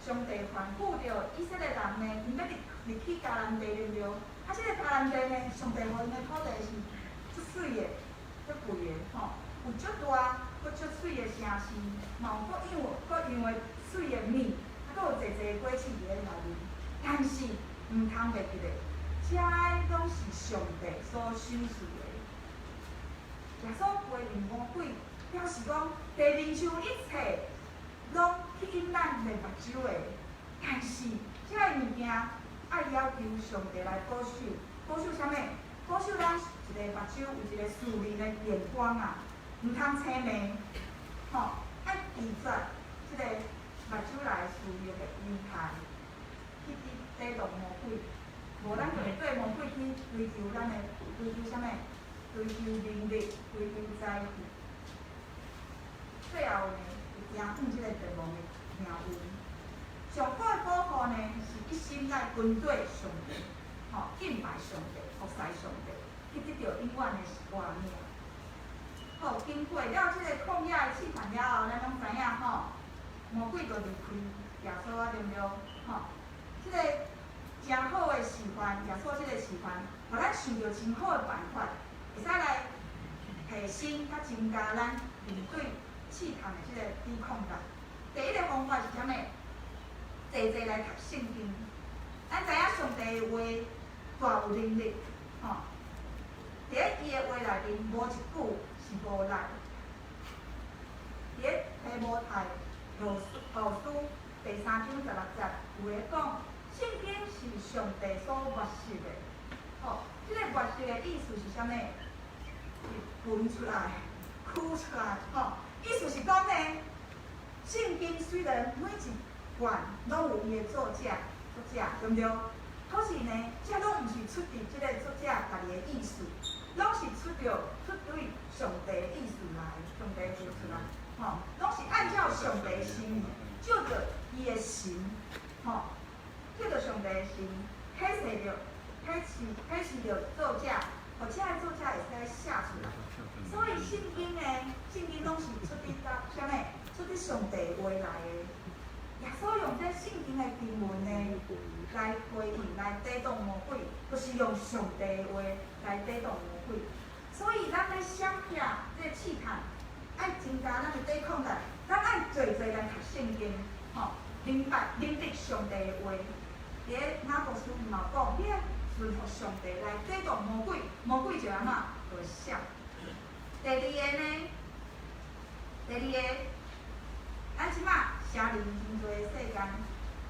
上帝吩咐着以色列人呢，毋要入去迦南地对了。即个迦南地呢，上帝无因的土地是足水的、足贵的，吼，有足大、佮足水的城市，嘛有各样的水的米，佮有济济果子伫咧内面。但是毋通袂记咧，遮个拢是上帝所赏赐的。耶稣回应魔鬼。表示讲，地面上一切拢吸引咱的目睭的，但是这个物件爱要求上帝来保守，保守啥物？保守咱一个目睭有一个属灵的眼光啊，毋通青迷，吼，爱拒绝即个目睭内属灵的危害，去抵挡魔鬼，无咱就会对魔鬼去追求咱的追求啥物？追求名利，追求财富。最后呢，会行即个绝望的命运。上好的保护呢，是一心来跟对上帝，吼，敬拜上帝，服侍上帝，去得到永远的冠冕。好，经过了即个旷野的试探了后，咱拢知影吼，魔鬼就离开耶稣啊，对毋对？吼，即个真好的示范，耶稣即个示范，互咱想到真好的办法，会使来提升甲增加咱面对试探的即个抵抗力。第一个方法是啥物？坐坐来读圣经。咱知影上帝的话大有能力，吼。伫咧伊的话内面，无一句是无力。伫咧提摩太后书第3章16节有咧讲，圣经是上帝所默示的。吼，即个默示的意思是啥物？是分出来、取出来，吼。意思是讲呢，圣经虽然每一卷拢有伊的作者，对毋对？可是呢，这拢毋是出自即个作者家己的意思，拢是出对上帝的意思来，上帝做出来，吼，拢是按照上帝的心意，照着伊的神，吼，照着上帝的神启示着作者，或者作者会使写出来。所以圣经拢是出自啥物？出自上帝话来的。耶稣用这圣经的经文呢，来回应、来抵挡魔鬼，就是用上帝的话来抵挡魔鬼。所以咱咧闪避这个试探，爱增加咱的抵抗力，咱爱做做来读圣经，吼，明白上帝的话。伫咧雅各书嘛讲，你爱顺服上帝来抵挡魔鬼，魔鬼就安怎就会闪。第二个呢？咱即马城里真多世间，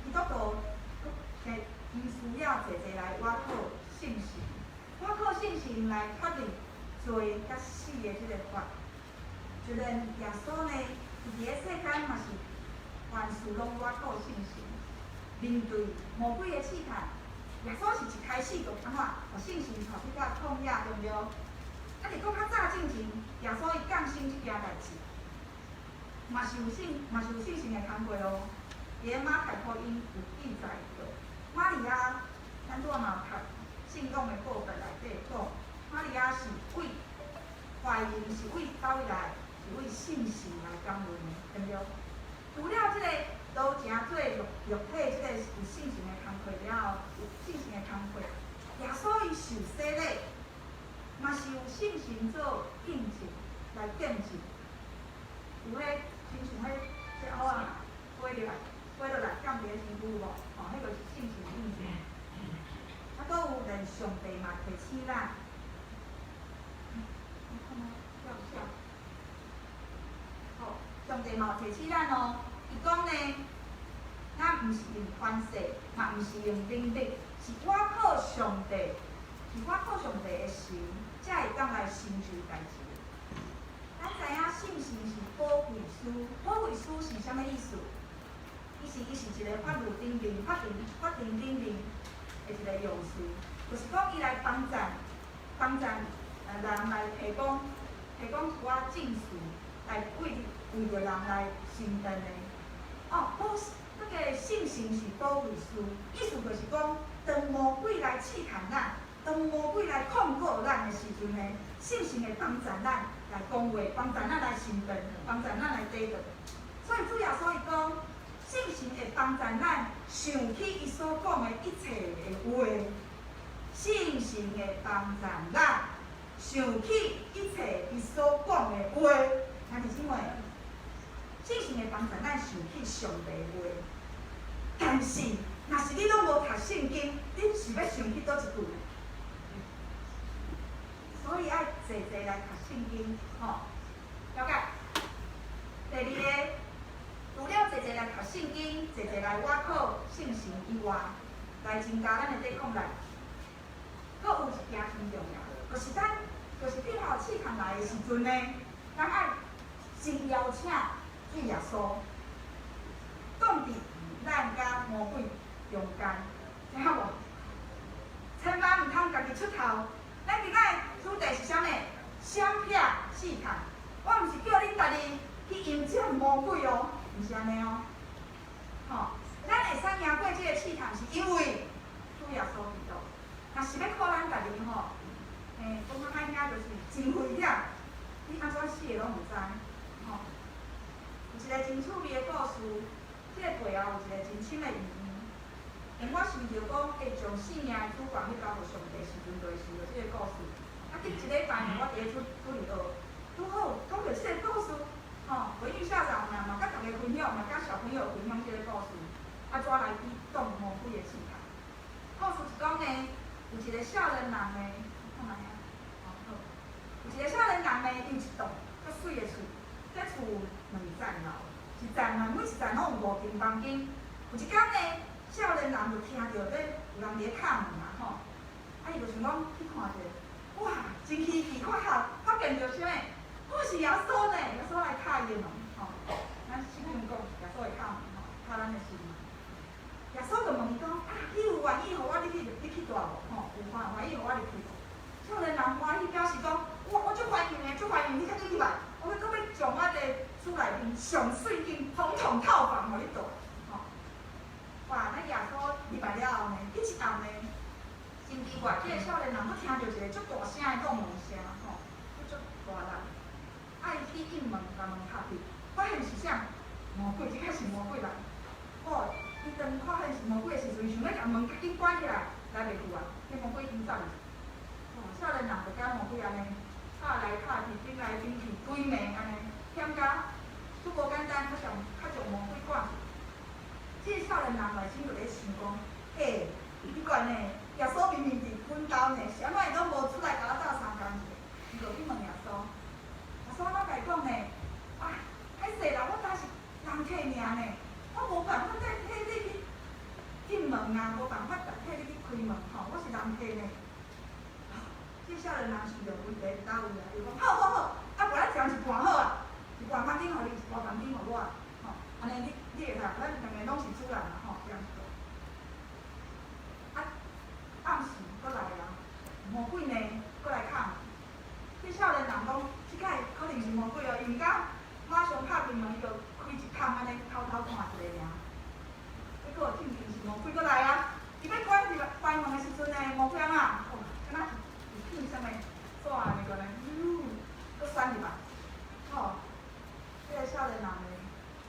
基督徒伊需要坐坐来挖靠信心，挖靠信心来确认罪甲死的即个法。就连耶稣呢，伊伫咧世间嘛是凡事拢挖靠信心，面对魔鬼的试探，耶稣是一开始就安怎，互信心带去到旷野，对毋对？啊，伫搁较早之前，耶稣伊降生即件代志，嘛是有信心的工课咯。伫咧马太福音有记载着，玛利亚，咱拄仔嘛读信仰的部分内底讲，玛利亚是为怀孕是为倒位来，是为信心来降孕的，对毋对？除了即个道成做肉体即个有信心的工课了后，有信心的工课，耶稣伊受洗礼。是有性情做印证来见证，有迄亲像迄蚵仔飞落来，降伫身躯无？吼，迄就是性情印证。啊，搁有连上帝嘛提醒咱，好，上帝嘛有提醒咱哦，伊讲呢，咱毋是用权势，嘛毋是用能力，是我靠上帝，的神，才会当来成就代志。咱知影信心是保惠师，保惠师是啥物意思？伊是一个法律顶面的一个用词，就是讲伊来帮助人来提供一寡证词，来为着人来承担的。哦，那个信心是保惠师，意思就是讲，当魔鬼来试探咱，当魔鬼来控告咱的时阵呢，信心会帮助咱来讲话，帮助咱来承担，帮助咱来得到。所以主耶稣伊讲，信心会帮助咱想起伊所讲的一切的话，信心会帮助咱想起一切伊所讲的话。兄弟姊妹，信心会帮助咱想起上帝的话。但是，若是你拢无读圣经，你是要想起倒一句？所以爱坐来读圣经，吼，了解？第二个，除了坐来读圣经，坐来挖考信心以外，来增加咱的抵抗力。搁有一件很重要，就是彼后试探来的时阵呢，咱爱先邀请主耶稣，降伫咱甲魔鬼中间，知影无？千万毋通家己出头。咱今仔主题是啥物？闪避试探。我毋是叫恁家己去迎接魔鬼哦，毋是安尼哦。吼，咱会使赢过即个试探，是因为主耶稣基督。若是要靠咱家己吼，讲较歹听就是真危险，你安怎死的拢毋知，吼。有一个真趣味的故事，即个背后有一个真深的意义。我想着讲，会将性命主管去交互上帝时阵，就是想着即个故事。啊，顶一礼拜呢，我伫咧出理学，拄好讲着即个故事，吼，回应校长嘛甲大家分享，嘛甲小朋友分享即个故事，啊，怎来去挡魔鬼的试探。故事是讲呢，有一个少年人呢，看卖啊，好，有一个少年人呢，伊有一栋足水的厝，这厝2层楼，一层啊，每一层拢有5间房间。有一天呢，少年人就听到有人伫咧敲门啊，吼，啊，伊就想讲去看者，哇，真稀奇，发现着啥物？我是耶稣呢，耶稣来敲伊的门，吼，咱圣经讲耶稣会敲门，吼，敲咱的心门。耶稣就问伊讲，啊，你有愿意互我你去住无？吼，有愿意互我入去无？少年人欢喜表示讲，我足欢迎的，你快进去吧，我要将我的厝内面上水间总统套房互你住。哇！咱耶稣入来了后呢，迄一暗呢，真奇怪，即个少年人佫听到一个足大声的讲门声，吼，足大人，啊，伊去应门，甲门拍开，发现是啥？魔鬼，即个是魔鬼来。哦，伊当发现是魔鬼的时阵，想要甲门赶紧关起来，来袂赴啊，迄魔鬼已经走去。哦，少年人就甲魔鬼安尼，拍来拍去，顶来顶去，规暝安尼，险甲足无简单，较将魔鬼赶去。即个少年人内心就咧想讲，嘿，你管呢？耶稣明明伫阮兜呢，啥物伊拢无出来甲我斗相共者，伊就去问耶稣。耶稣我甲伊讲呢，啊，歹势啦，我当是人客尔呢，我无办法替你去进门啊，无办法替你去开门吼，我是人客呢。即个少年人想着问题伫倒位啊，伊讲好，啊，无咱将一半好啊，一半房间互你，一半房间互我，吼，安尼你会使，咱两个拢是主人嘛吼，这样做。啊，暗时佫来啊，魔鬼呢佫来敲门。即少年人讲，即摆可能是魔鬼哦，伊毋敢马上拍开门，伊就开一窗安尼偷看一下尔。结果正是魔鬼佫来啊，伊要关门的时阵呢，魔鬼啊，哦，敢若是片啥物纸安尼个呢，佫钻入来，吼，即个少年人呢，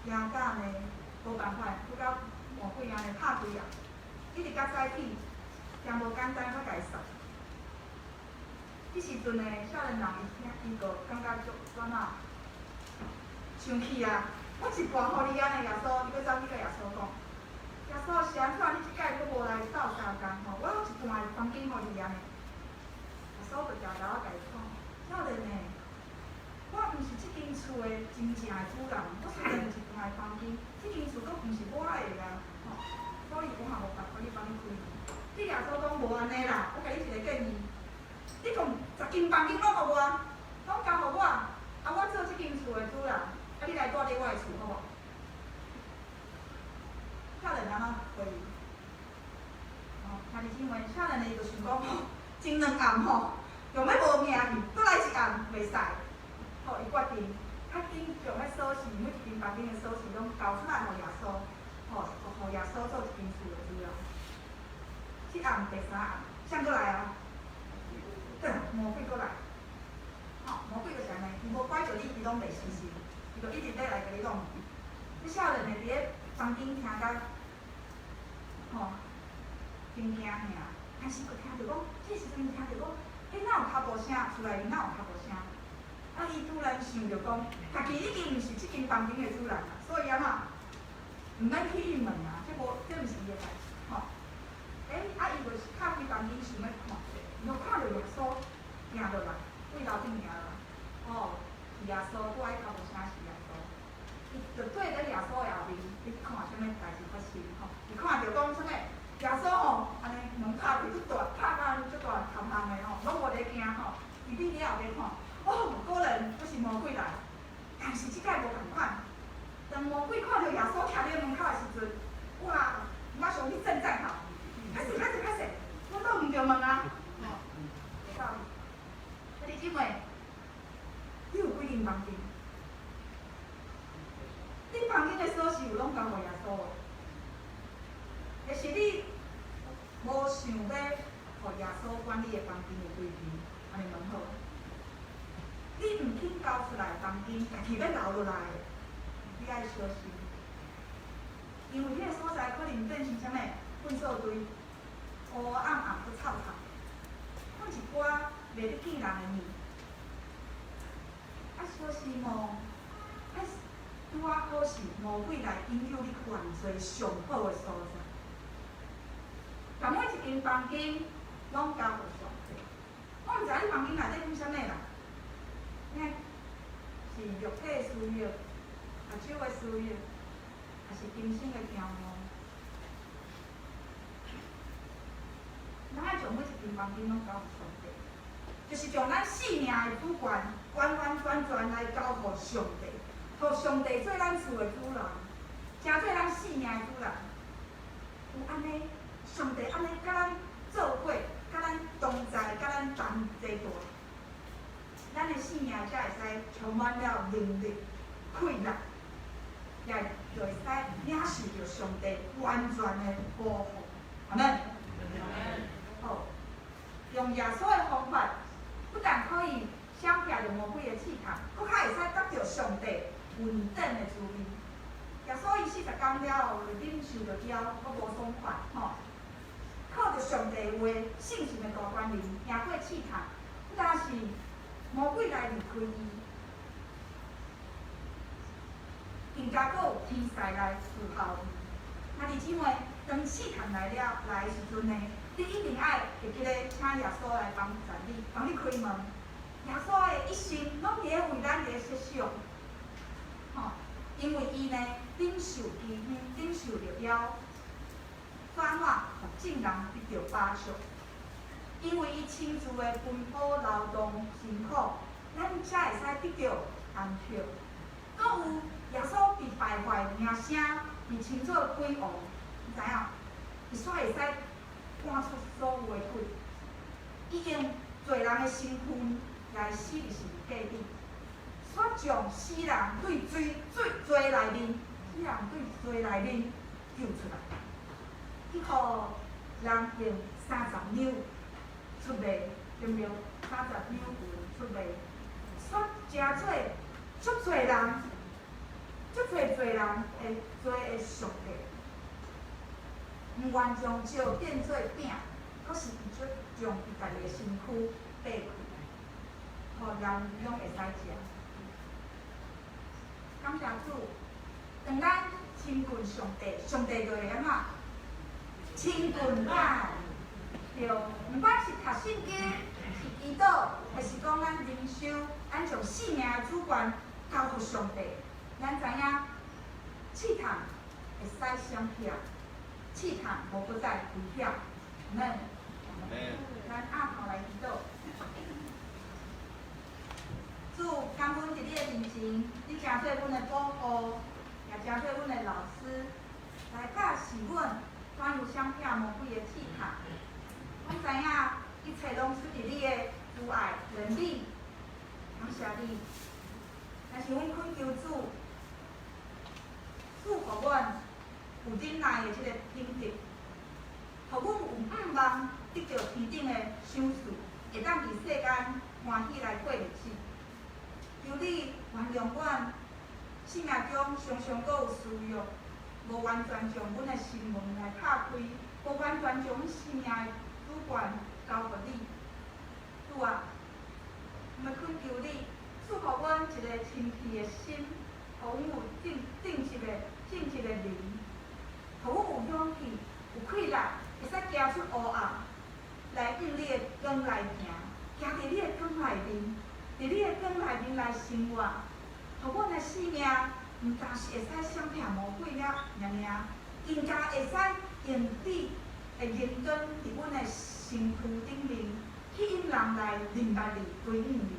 惊甲呢。无办法，佫甲魔鬼安尼拍开啊，一直甲早起，真无简单，佫家己杀。迄时阵诶少年人伊就感觉足怎啊，生气啊！我一半互你安尼耶稣，伊要走去甲耶稣讲，耶稣是安怎？你即摆佫无来斗相共吼？我有一段房间互你安尼。耶稣就条条仔甲伊讲，少年诶，我毋是即间厝诶真正诶主人，我虽然有一段房间，即间厝佫毋是我诶啊，吼，所以我嘛无办法去帮你开。你耶稣讲无安尼啦，我甲你一个建议，你讲10间房间拢互我，拢交互我，啊，我做即间厝诶主人。啊！你来住伫我诶厝，好无？少年安怎回应？哦，兄弟姊妹，少年伊就想讲吼，前2暗吼，用要无命去，再来1暗袂使。吼，伊决定较紧将迄锁匙，每一间房间诶锁匙拢交出来互耶稣，吼，互耶稣做一间厝诶主人。即暗第3暗，谁过来啊？对，魔鬼过来。吼，魔鬼就是安尼，伊无拐着你，伊拢袂死心。伊就一直要来甲你弄。即少年诶，伫咧房间听甲，吼，惊尔，但是佫听着讲，即时阵听着讲，哪有脚步声？厝内面哪有脚步声？啊，伊突然想着讲，家己已经毋是即间房间诶主人啦，所以安怎，毋免去应门啊，这毋是伊诶代志，吼。伊就是敲开房间想要看，就看着耶稣行落来，为楼顶行落来，哦。耶稣，我爱脚步声是耶稣，伊就对咧耶稣诶后面，你看啥物代志发生吼？伊看着讲啥物？耶稣吼，安尼门拍开足大，拍到足大空空诶吼，拢无咧惊吼。伊伫咧后面看，哦，果然佫是魔鬼来，但是即摆无共款。当魔鬼看着耶稣徛咧门口诶时阵，哇，马上去征战吼，开始，我都毋着门啊，吼，有道理。兄弟姊妹。你有几间房间？你房间的锁匙有拢交互耶稣无？还是你无想要互耶稣管你的房间有几间？安尼问好。你毋肯交出来房间，家己要留落来的，你爱小心，因为迄个所在可能变成啥物？粪扫堆，黑暗暗佫臭臭，放一寡袂得见人的物。小心哦！拄啊好是魔鬼来引诱你犯罪上好的所在。把每一间房间拢交互上帝。我毋知你房间内底有啥物啦？你看，是肉体的需要，目睭的需要，还是今生的骄傲？咱爱将每一间房间拢交互上帝。就是将咱性命的主权完完全全来交互上帝，互上帝做咱厝的主人，真做咱性命的主人。有安尼，上帝安尼甲咱做伙，甲咱同在，甲咱同齐大，咱的性命才会使充满了能力、快乐，也就会使领受着上帝完全的保护。阿们。好，用耶稣的方法。不但可以闪避着魔鬼的试探，佫较会使得到上帝稳定的滋味。耶稣伊40天了后，就忍受着了，佫无爽快，吼。靠着上帝话信心的大官人，赢过试探，不但是魔鬼来离开伊，更加佫有天使来伺候伊。兄弟姊妹，当试探来的时阵呢？你一定爱会记得请耶稣来帮你开门。耶稣的一生拢伫咧为咱伫咧设想，吼，因为伊呢忍受饥荒，忍受着了反话，互众人得到巴掌。因为伊亲自的奔波劳动辛苦，咱才会使得到安息。佫有耶稣被败坏名声，被称作鬼王，你知影？伊煞会使赶出所有的鬼，伊用罪人的身躯来死伫十字架顶，煞将死人对罪内面，死人对罪内面救出来。伊互人用30两出卖，对毋对？30两银出卖，煞真做足侪人，足侪罪人会做会上帝。毋愿将石变做饼，可是伊将伊家己的身躯掰开，人拢会使食。感谢主，当咱亲近上帝，上帝就会安怎？亲近咱。对，毋管是读圣经、是祈祷，还是讲咱灵修，咱将性命的主权交予上帝。咱知影，试探会使闪避，试探无搁再危险。咱暗头来祈祷。主，感恩伫你的面前，你诚做阮的保护，也诚做阮的老师，来教示阮怎样闪避魔鬼的试探。阮知影一切拢出伫你的慈爱能力，感谢你。但是阮恳求主，赐予阮有忍耐的即个品质，互阮有毋忘得到天顶的赏赐，会当伫世间欢喜来过日子。求你原谅阮生命中常常阁有私欲，无完全将阮的心门来拍开，无完全将阮生命的主权交予你。主啊，我们恳求你赐予阮一个清气的心，互阮有正直的灵，互阮有勇气、有气力，会使行出黑暗，来向你的光来行，行伫你的光内面，伫你的光内面来生活，互阮的生命毋但是会使闪避魔鬼了，更加会使用你的认真伫阮的身躯顶面，吸引人来明白你、归应你。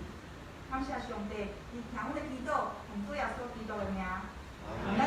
感谢上帝，你听阮的祈祷，奉主耶稣基督的名。阿门。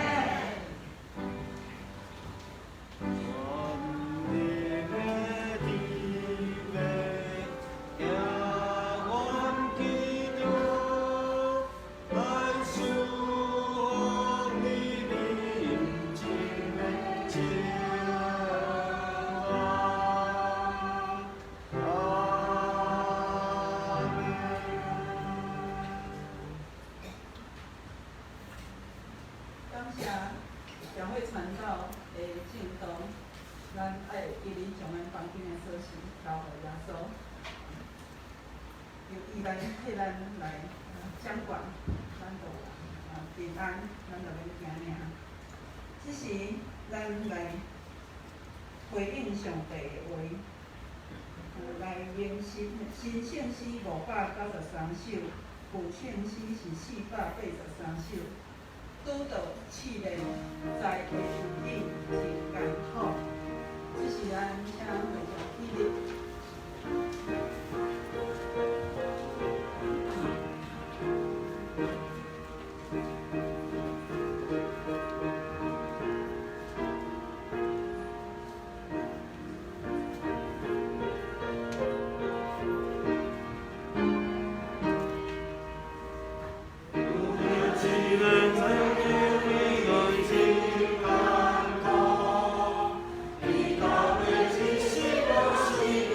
伊来替咱来掌管，咱就平安，咱就免惊尔。只是咱来回应上帝的话，来明新圣诗593首，旧圣诗是483首，拄到试炼，在会顺利是艰苦。只是咱请会长起立。你高贵气息，我心。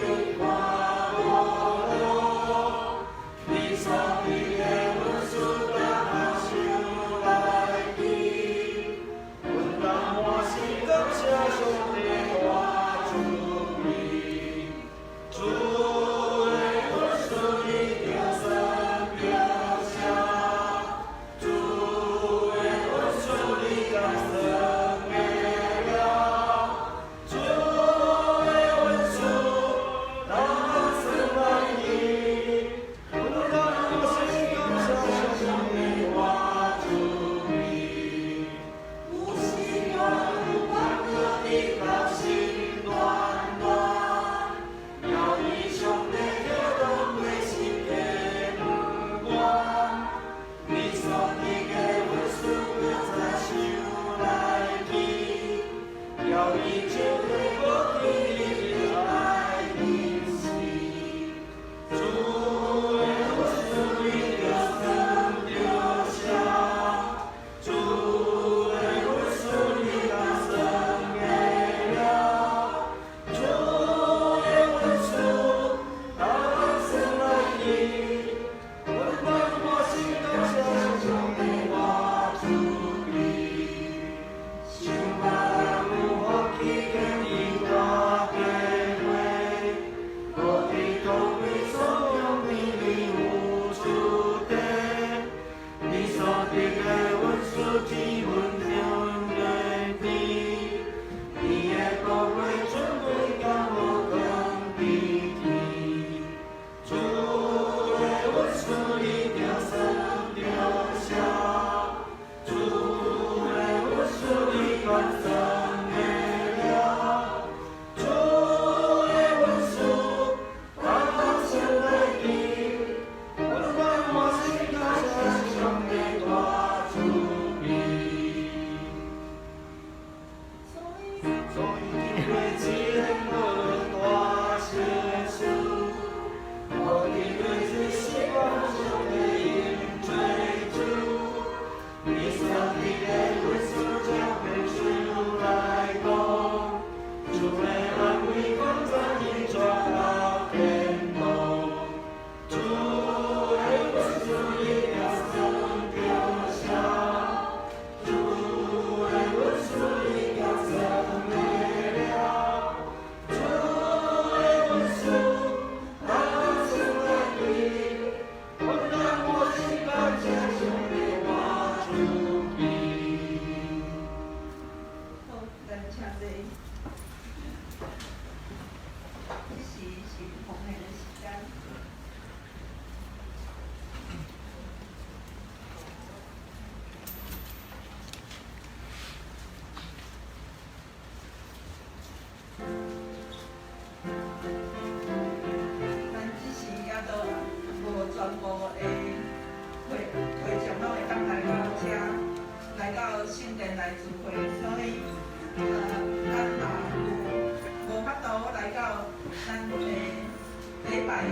的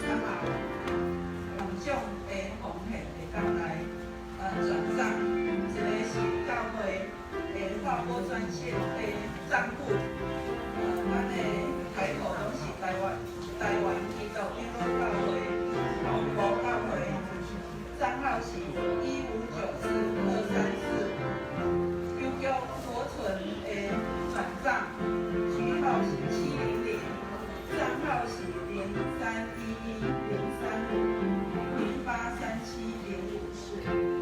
啊嘛用种的奉献会当来转账，一个是教会的划拨专线的账户，咱的开户拢是台湾基督长老教会黄埔教会，账号是1594234，邮局活存的转账序号是700，账号是03110350837054。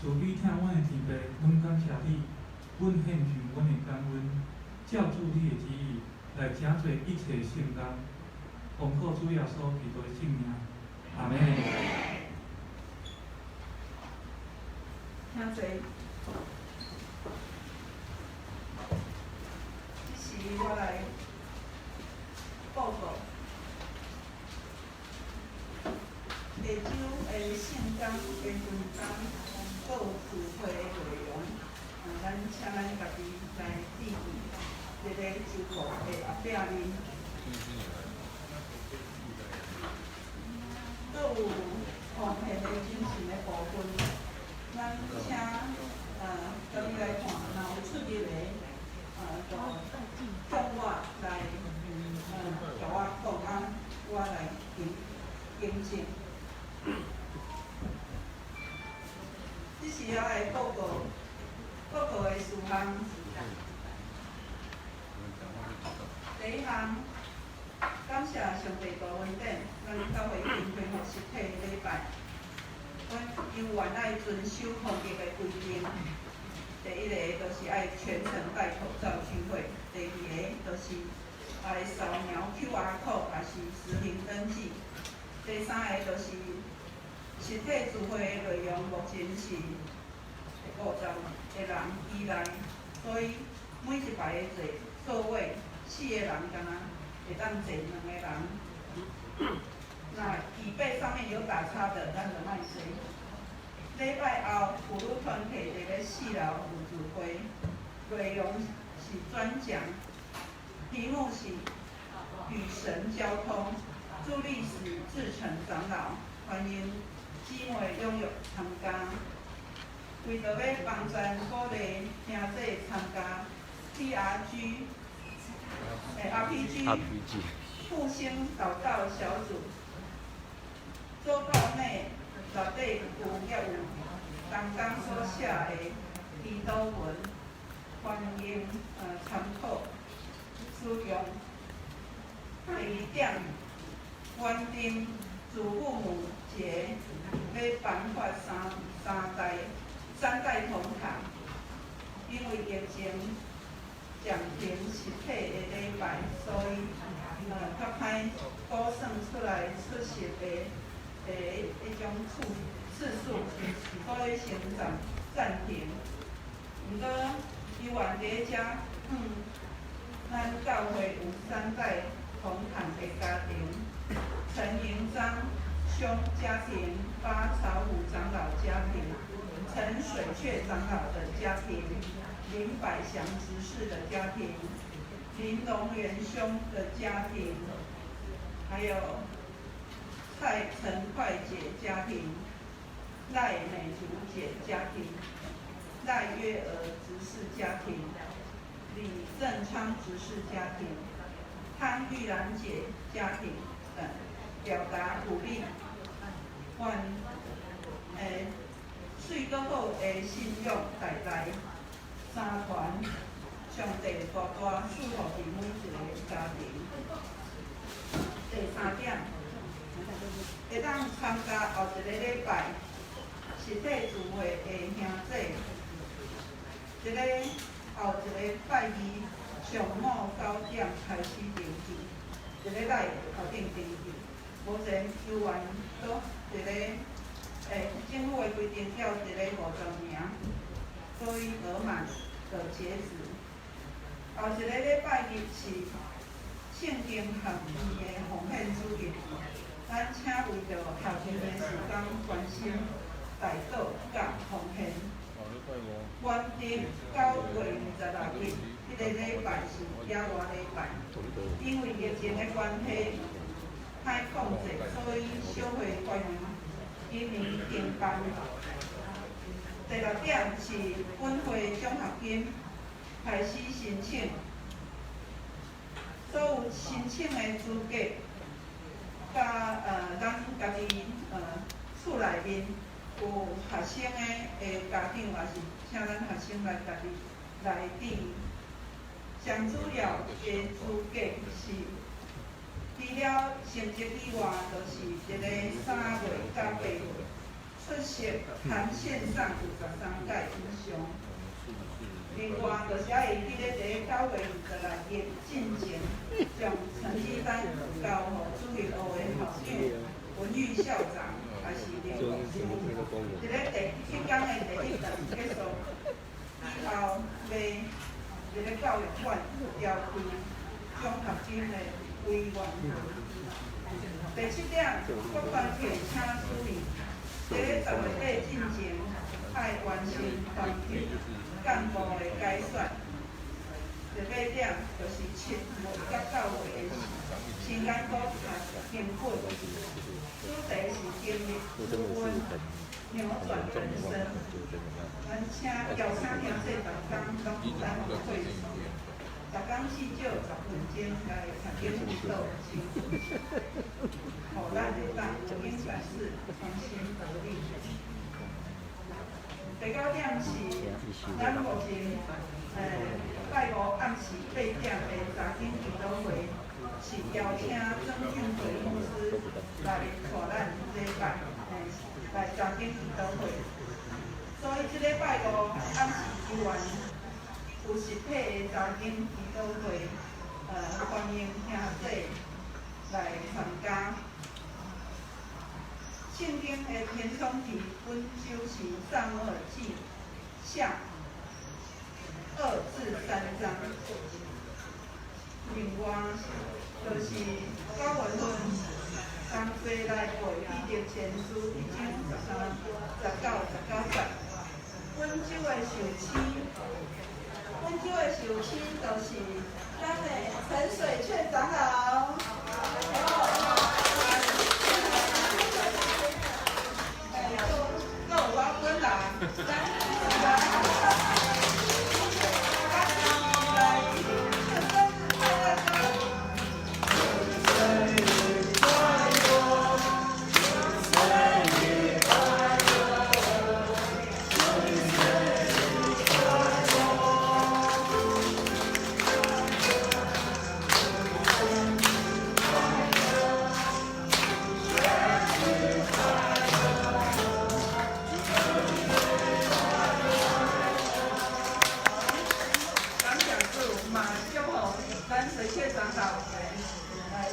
主你听阮的天父，阮感谢你，阮献上阮的感恩，照主你的旨意来成做一切圣工，奉靠主耶稣基督的圣名，阿门。听侪，这是我来报告下周的圣工的分工，还有聚会的内容，咱请咱家己来注意，这个周五的后壁面。还有奉献的精神的部分，咱请家己来看，若有出入的，就向我来，甲我讲啊，我来更正。这是我的报告的事项。第一项，感谢上帝大恩典，咱教会已经恢复实体礼拜。阮因原爱遵守防疫的规定。第一个就是爱全程戴口罩聚会，第二个就是爱扫描 QR code， 也是实名登记。第三个就是实体聚会的内容，目前是50个人以内，所以每一排的座位4个人，敢若会当坐2个人。那椅背上面有打叉的，咱就莫坐。礼拜后，妇女团体伫咧4楼有聚会，内容是专讲，题目是与神交通，助力使志成长老，欢迎姊妹踊跃参加。为着要帮助鼓励兄弟参加 RPG 复兴祷告小组，周报内内底也有刚刚所写的祈祷文，欢迎参考使用。第二点，原定祖父母节要颁发三代同堂，因为疫情暂停实体的礼拜，所以较歹估算出来出席的迄种次数，所以先暂停。毋过，伊原伫遮咱教会有3代同堂的家庭：陈营章兄家庭、巴草虎长老家庭、陈水雀长老的家庭、林百祥执事的家庭、林龙元兄的家庭，还有蔡陈快姐家庭、赖美竹姐家庭、赖月娥执事家庭、李正昌执事家庭、汤玉兰姐家庭等。表达鼓励，愿水搁好的信仰代代相传，上帝大大赐福伫每一个家庭。第3点，会当参加后一个礼拜实体聚会的兄弟，后一个拜二上午9点开始登记，一个礼拜后顶登记。目前球员都一个政府的规定要一个50名，所以额满的截止。后一个礼拜日是圣经学院的奉献主日，咱请为着学院的事工关心代祷甲奉献。原定9月26日，迄个礼拜是野外礼拜，因为疫情的关系，歹控制，所以小会官员今年停办。第6点是本会奖学金开始申请，所有申请的资格，甲咱家己厝内面有学生的家长，也是请咱学生来家己来填。上主要的资格是，除了成绩以外，就是一个3月到8月出席含线上有13届以上。另外，就是会记咧伫9月26日进行，将成绩单交予主日学的校长、文育校长，还是联络师。伫咧第7天的第1堂结束以后，要伫咧教育馆调开奖学金的委员。第7点，各关系请注意，伫咧10月底进行，爱完成团体干部的改选。第8点就是7月到9月的新干部评分，主题是经历滋温，扭转人生。咱邀请听说逐工拢有咱会议，逐工至少10分钟来曾经辅导辛苦，互咱会当有因办事，重新得力。第9点是咱目前拜五暗时8点的查经祈祷会，是邀请曾庆奎牧师来带咱礼拜来查经祈祷会。所以即礼拜五暗时之前有实体的查经祈祷会，欢迎兄弟来参加。圣经的填充题本就是撒母耳记下2至3章。另外，就是9月份同齐来背彼得前书1章13、19、19、20。本周的受亲就是咱的陈水雀长老。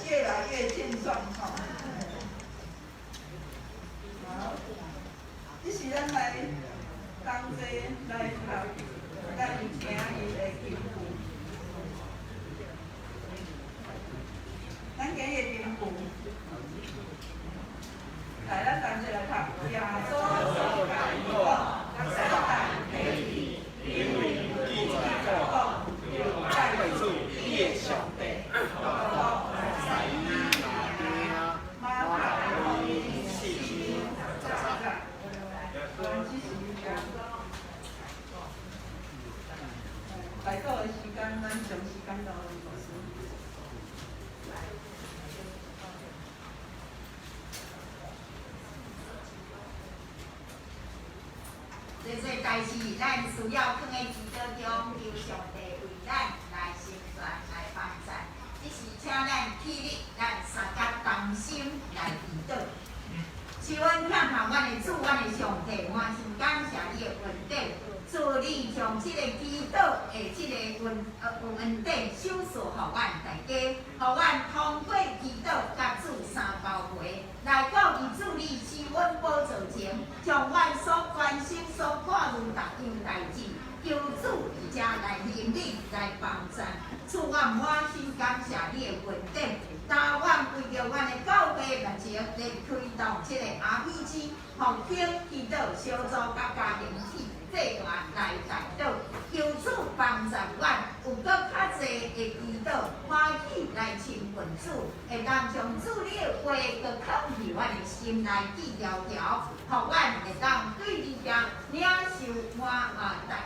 越来越健壮吼。好，这是咱来同齐来读咱今日的经句。咱今日的经句，来，咱同齐来读。耶稣所感我，撒但黑体，因为一起做工，有带住列小的。来到的时间，咱将时间交给老师。个代志，咱需要放在祈祷中，求上帝为咱来成全、来帮助。只是请咱起立，咱三甲同心来祈祷。是阮欠下阮的主，阮的上帝，满心感谢你的恩典。主，你将这个祈祷的这个恩典手续互阮大家，互阮通过祈祷甲主三包会，来到伊主你是阮宝座前，将阮所关心、所看虑各样代志，求主伫遮来领领、来帮助。主，我满心感谢你的恩典。但阮为着阮的教会目前来推动这个阿米之复兴祈祷小组甲家庭这段来带导，求主帮助阮有搁较济的祈祷，欢喜来亲近主，会当将主你的话搁放入阮的心内记条条，互阮会当对你家领受满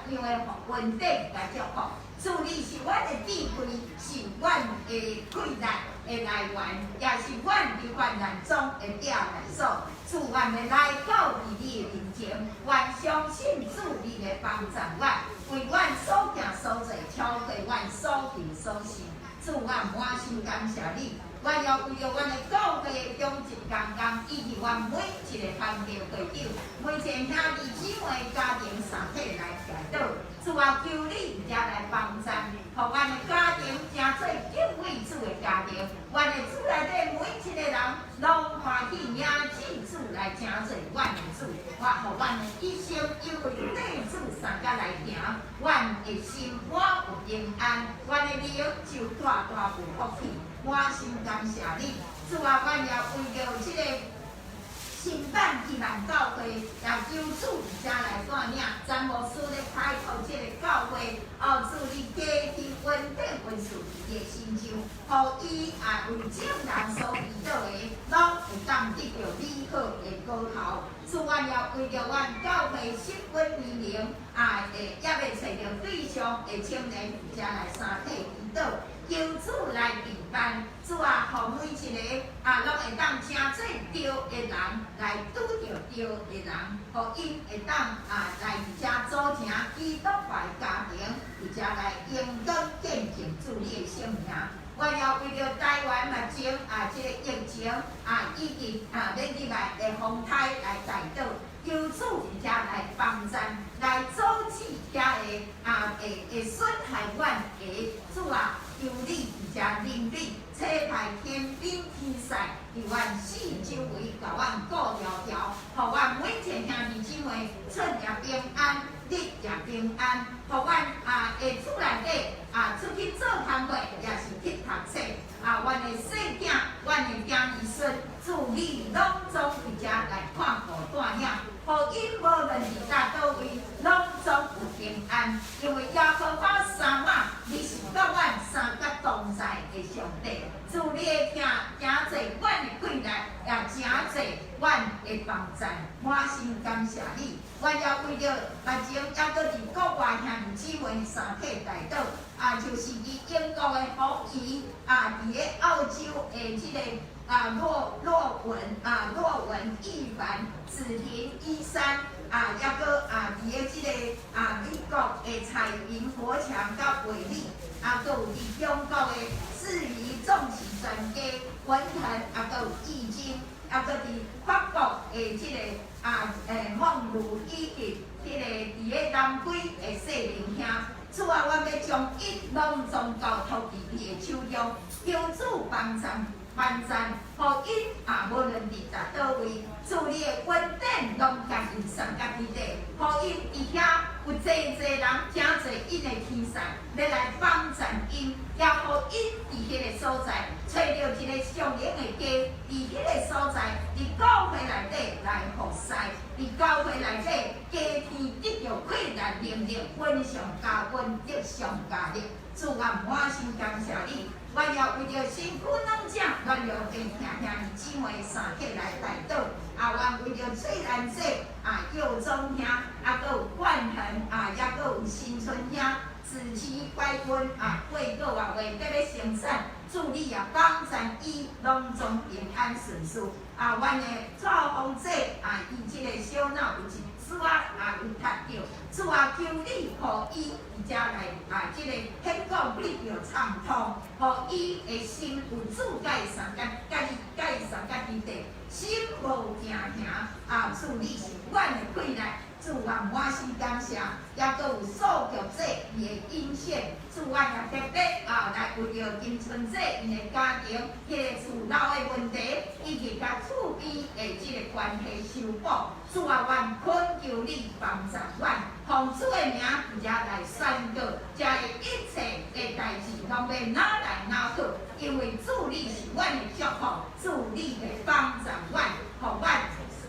逐样的恩典甲祝福。主，你是阮的智慧，是阮的困难的来源，也是阮伫患难中的避难所。主，阮要来到伫你的面前，阮相信主你的帮助阮，为阮所行所做超过阮所求所想。主，我满心感谢你。阮要为着阮的教会的中一工工，以及阮每一个团队会长，每一个兄弟姊妹家庭三体来祈祷。主啊，求你遮来帮助，互阮的家庭成做敬畏主的家庭。阮的主内底每一个人拢欢喜领进主来成做阮的主。我互阮的一生因为对主三甲来行，阮的心满有平安，阮的灵就大大有福气。满心感谢你，主啊，阮也为着这个新办希望教会，也求主伫遮来带领，詹牧师咧开拓这个教会，主你加添稳定温顺伊的心上，互伊为众人所祈祷的，拢会当得到美好的果头。主，阮也为着阮教会10分年龄，也要找到对象的青年伫遮来三体祈祷。求主来平反，主啊，互每一个拢会当成做对的人，来拄着对的人，互因会当来伫遮组成基督化家庭，伫遮来荣光见证主你的圣名。我要为着台湾目前这个疫情以及要入来的风台来带导，求主伫遮来帮助，来阻止遐会损害阮的主啊。求你伫遮领领，车牌天兵天使，伫阮四周围，甲阮顾条条，互阮每一个兄弟姊妹出也平安，入也平安，互阮会厝内底出去做工课，也是去读册，阮的细囝，阮的囝儿孙，主你拢总伫遮来看顾带领，互因无论伫倒位，拢总有平安，因为耶和华三马，你是甲阮三甲同在的上帝。主你的听做阮的困难，也真做阮的帮助，满心感谢你。我也为着目前也搁伫国外兄弟姊妹三体带导，就是伫英国的福仪，伫咧澳洲的这个洛文一凡、子婷一山，也搁伫咧这个美国的彩云国强甲伟丽，搁有伫中国的质疑重视专家文坛，搁有易经，搁伫法国的这个孟如以及这个伫咧南非的谢灵兄。主啊，我要将伊拢总交托伫你的手中，求主帮助。互因无论伫倒位，主你的恩典拢甲因三甲伫底，互因伫遐有济人请做因的天使，要来帮助因，也互因伫迄个所在找到一个上灵的家，伫迄个所在，伫教会内底来服侍，伫教会内底加添得到困难能力，温上加温，力上加力。主啊，满心感谢你。我也为着辛苦农者，我要跟兄弟姊妹三体来带导。我为着最难者，佑宗兄，搁有冠恒，也搁有新春兄，子期乖君，贵果为得要生产，祝你也帮助伊拢总平安顺遂。阮的赵凤姐，伊这个小脑有一丝有读着，互伊伫遮来即个显讲你着参通，互伊的心有自家三甲家己地，心无定行主你是阮的困难。主啊，满心感谢，也阁有数据者伊的引线，主啊也特别来为着金春者因的家庭，迄个厝老的问题，以及甲厝边的即个关系修补。主啊，愿恳求你帮助阮，奉主的名伫遮来宣告，遮的一切的代志拢要哪来哪去，因为主你是阮的祝福，主你会帮助阮，互阮。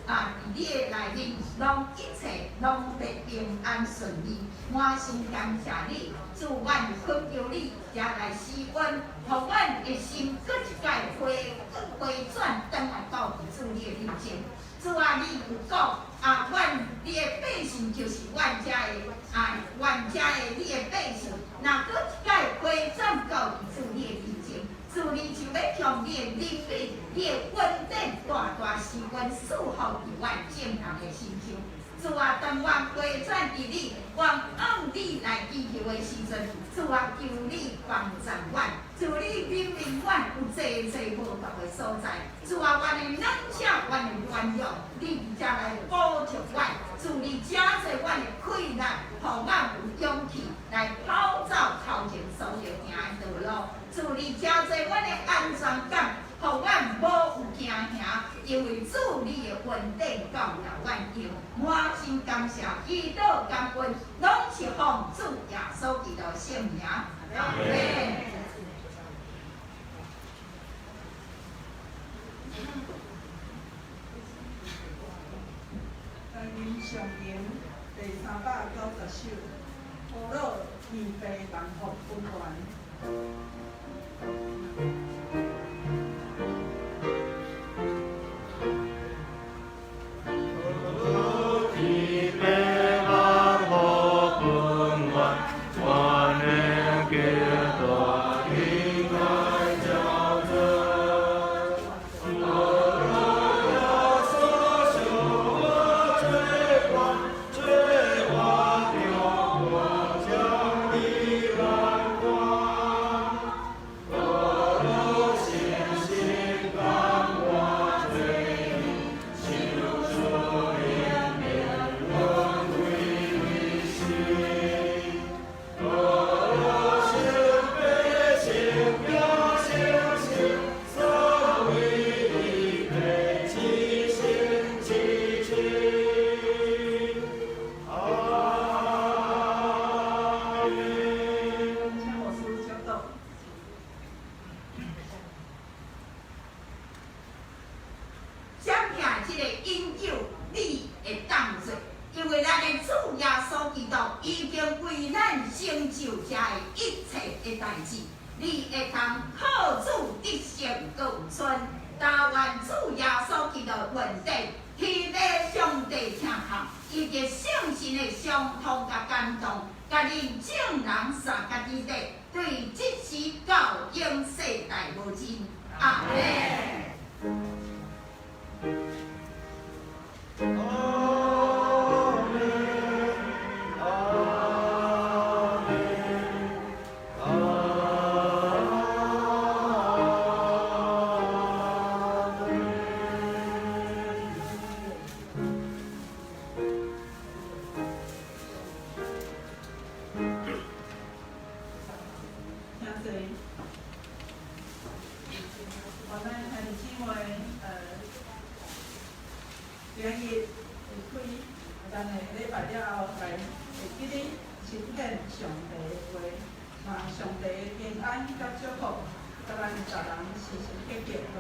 伫你的内面，拢一切拢会平安顺利，满心感谢你，主阮恳求你，也来施恩，互阮的心搁一摆回转，转来到主你的面前。主啊，你有讲阮你的百姓就是阮遮的阮遮的你的百姓，若搁一摆回转到主你的面前。主你就要向你的灵力、你的稳定大施恩赐福伫阮正人的心上。主啊，当阮回转伫你，阮按你来祈求的时阵，主啊，求你帮助阮，求你引领阮有济无够的所在。主啊，阮的软弱，阮的软弱，你伫遮来补助阮。主你加济阮的困难，互阮有勇气来跑走头前所要行的道路。主你加济阮的安全感，互阮无有惊吓，因为主你的稳定教导阮用，满心感谢，祈祷感恩，拢是奉主耶稣基督圣名。阿门。吟上言第390首，何乐天悲万福分缘。上帝平安甲祝福，甲咱逐人时时刻刻拢